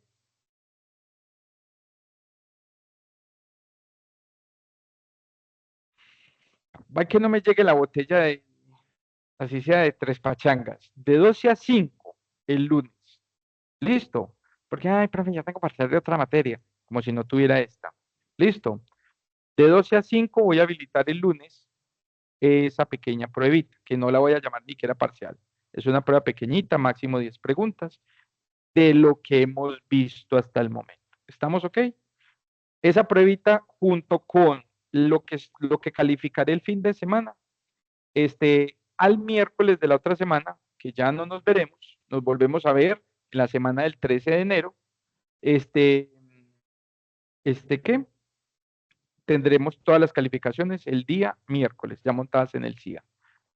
Va que no me llegue la botella de, así sea de 3 pachangas, de 12 a 5 el lunes. Listo. Porque, ay, profe, ya tengo parcial de otra materia, como si no tuviera esta. Listo. De 12 a 5 voy a habilitar el lunes esa pequeña pruebita, que no la voy a llamar ni que era parcial. Es una prueba pequeñita, máximo 10 preguntas, de lo que hemos visto hasta el momento. ¿Estamos ok? Esa pruebita junto con lo que calificaré el fin de semana, al miércoles de la otra semana, que ya no nos veremos, nos volvemos a ver en la semana del 13 de enero, ¿qué? Tendremos todas las calificaciones el día miércoles, ya montadas en el CIA.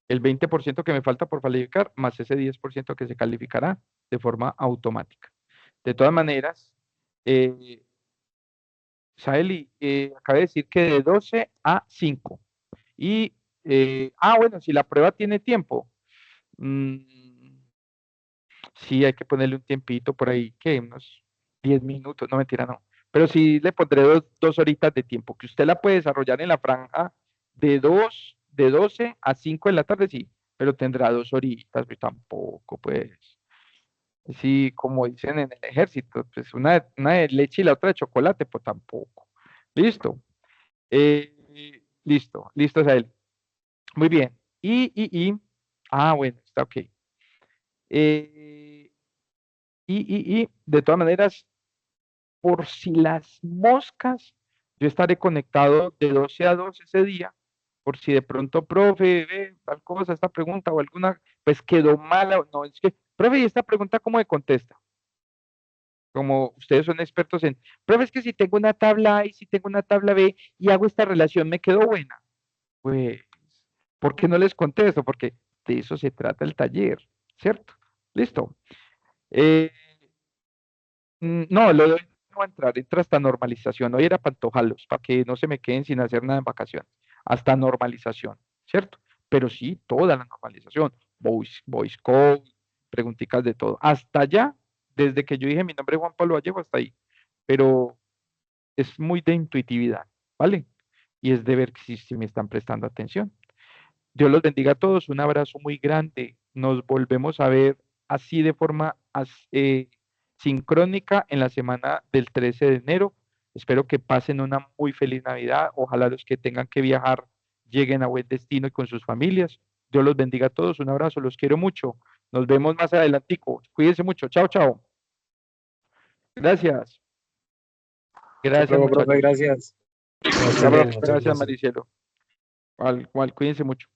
El 20% que me falta por calificar, más ese 10% que se calificará de forma automática. De todas maneras, Saeli, acaba de decir que de 12 a 5. Y, bueno, si la prueba tiene tiempo, sí hay que ponerle un tiempito por ahí, que unos 10 minutos, no mentira, no. Pero sí le pondré 2 horitas de tiempo, que usted la puede desarrollar en la franja de 12 a 5 de la tarde, sí, pero tendrá 2 horitas, pues tampoco, pues. Sí, como dicen en el ejército, pues una de leche y la otra de chocolate, pues tampoco. Listo. Listo, Sael. Muy bien. Bueno, está ok. Eh, de todas maneras, por si las moscas, yo estaré conectado de 12 a 2 ese día, por si de pronto, profe, ve tal cosa, esta pregunta o alguna, pues quedó mala, no, es que, profe, ¿y esta pregunta cómo me contesta? Como ustedes son expertos en, profe, es que si tengo una tabla A y si tengo una tabla B y hago esta relación, ¿me quedó buena? Pues, ¿por qué no les contesto? Porque de eso se trata el taller, ¿cierto? Listo. No, lo de hoy no va a entrar, entra hasta normalización. Hoy era para antojarlos, para que no se me queden sin hacer nada en vacaciones. Hasta normalización, ¿cierto? Pero sí, toda la normalización. Voice code, preguntitas de todo. Hasta allá, desde que yo dije mi nombre es Juan Pablo Vallejo, hasta ahí. Pero es muy de intuitividad, ¿vale? Y es de ver si me están prestando atención. Dios los bendiga a todos, un abrazo muy grande. Nos volvemos a ver así de forma sincrónica en la semana del 13 de enero. Espero que pasen una muy feliz Navidad. Ojalá los que tengan que viajar lleguen a buen destino y con sus familias. Dios los bendiga a todos, un abrazo, los quiero mucho. Nos vemos más adelantico. Cuídense mucho. Chao, chao. Gracias. Hasta Gracias, luego, profe, muchachos. gracias. Que esté bien, muchas Gracias, gracias. Maricielo. Cuídense mucho.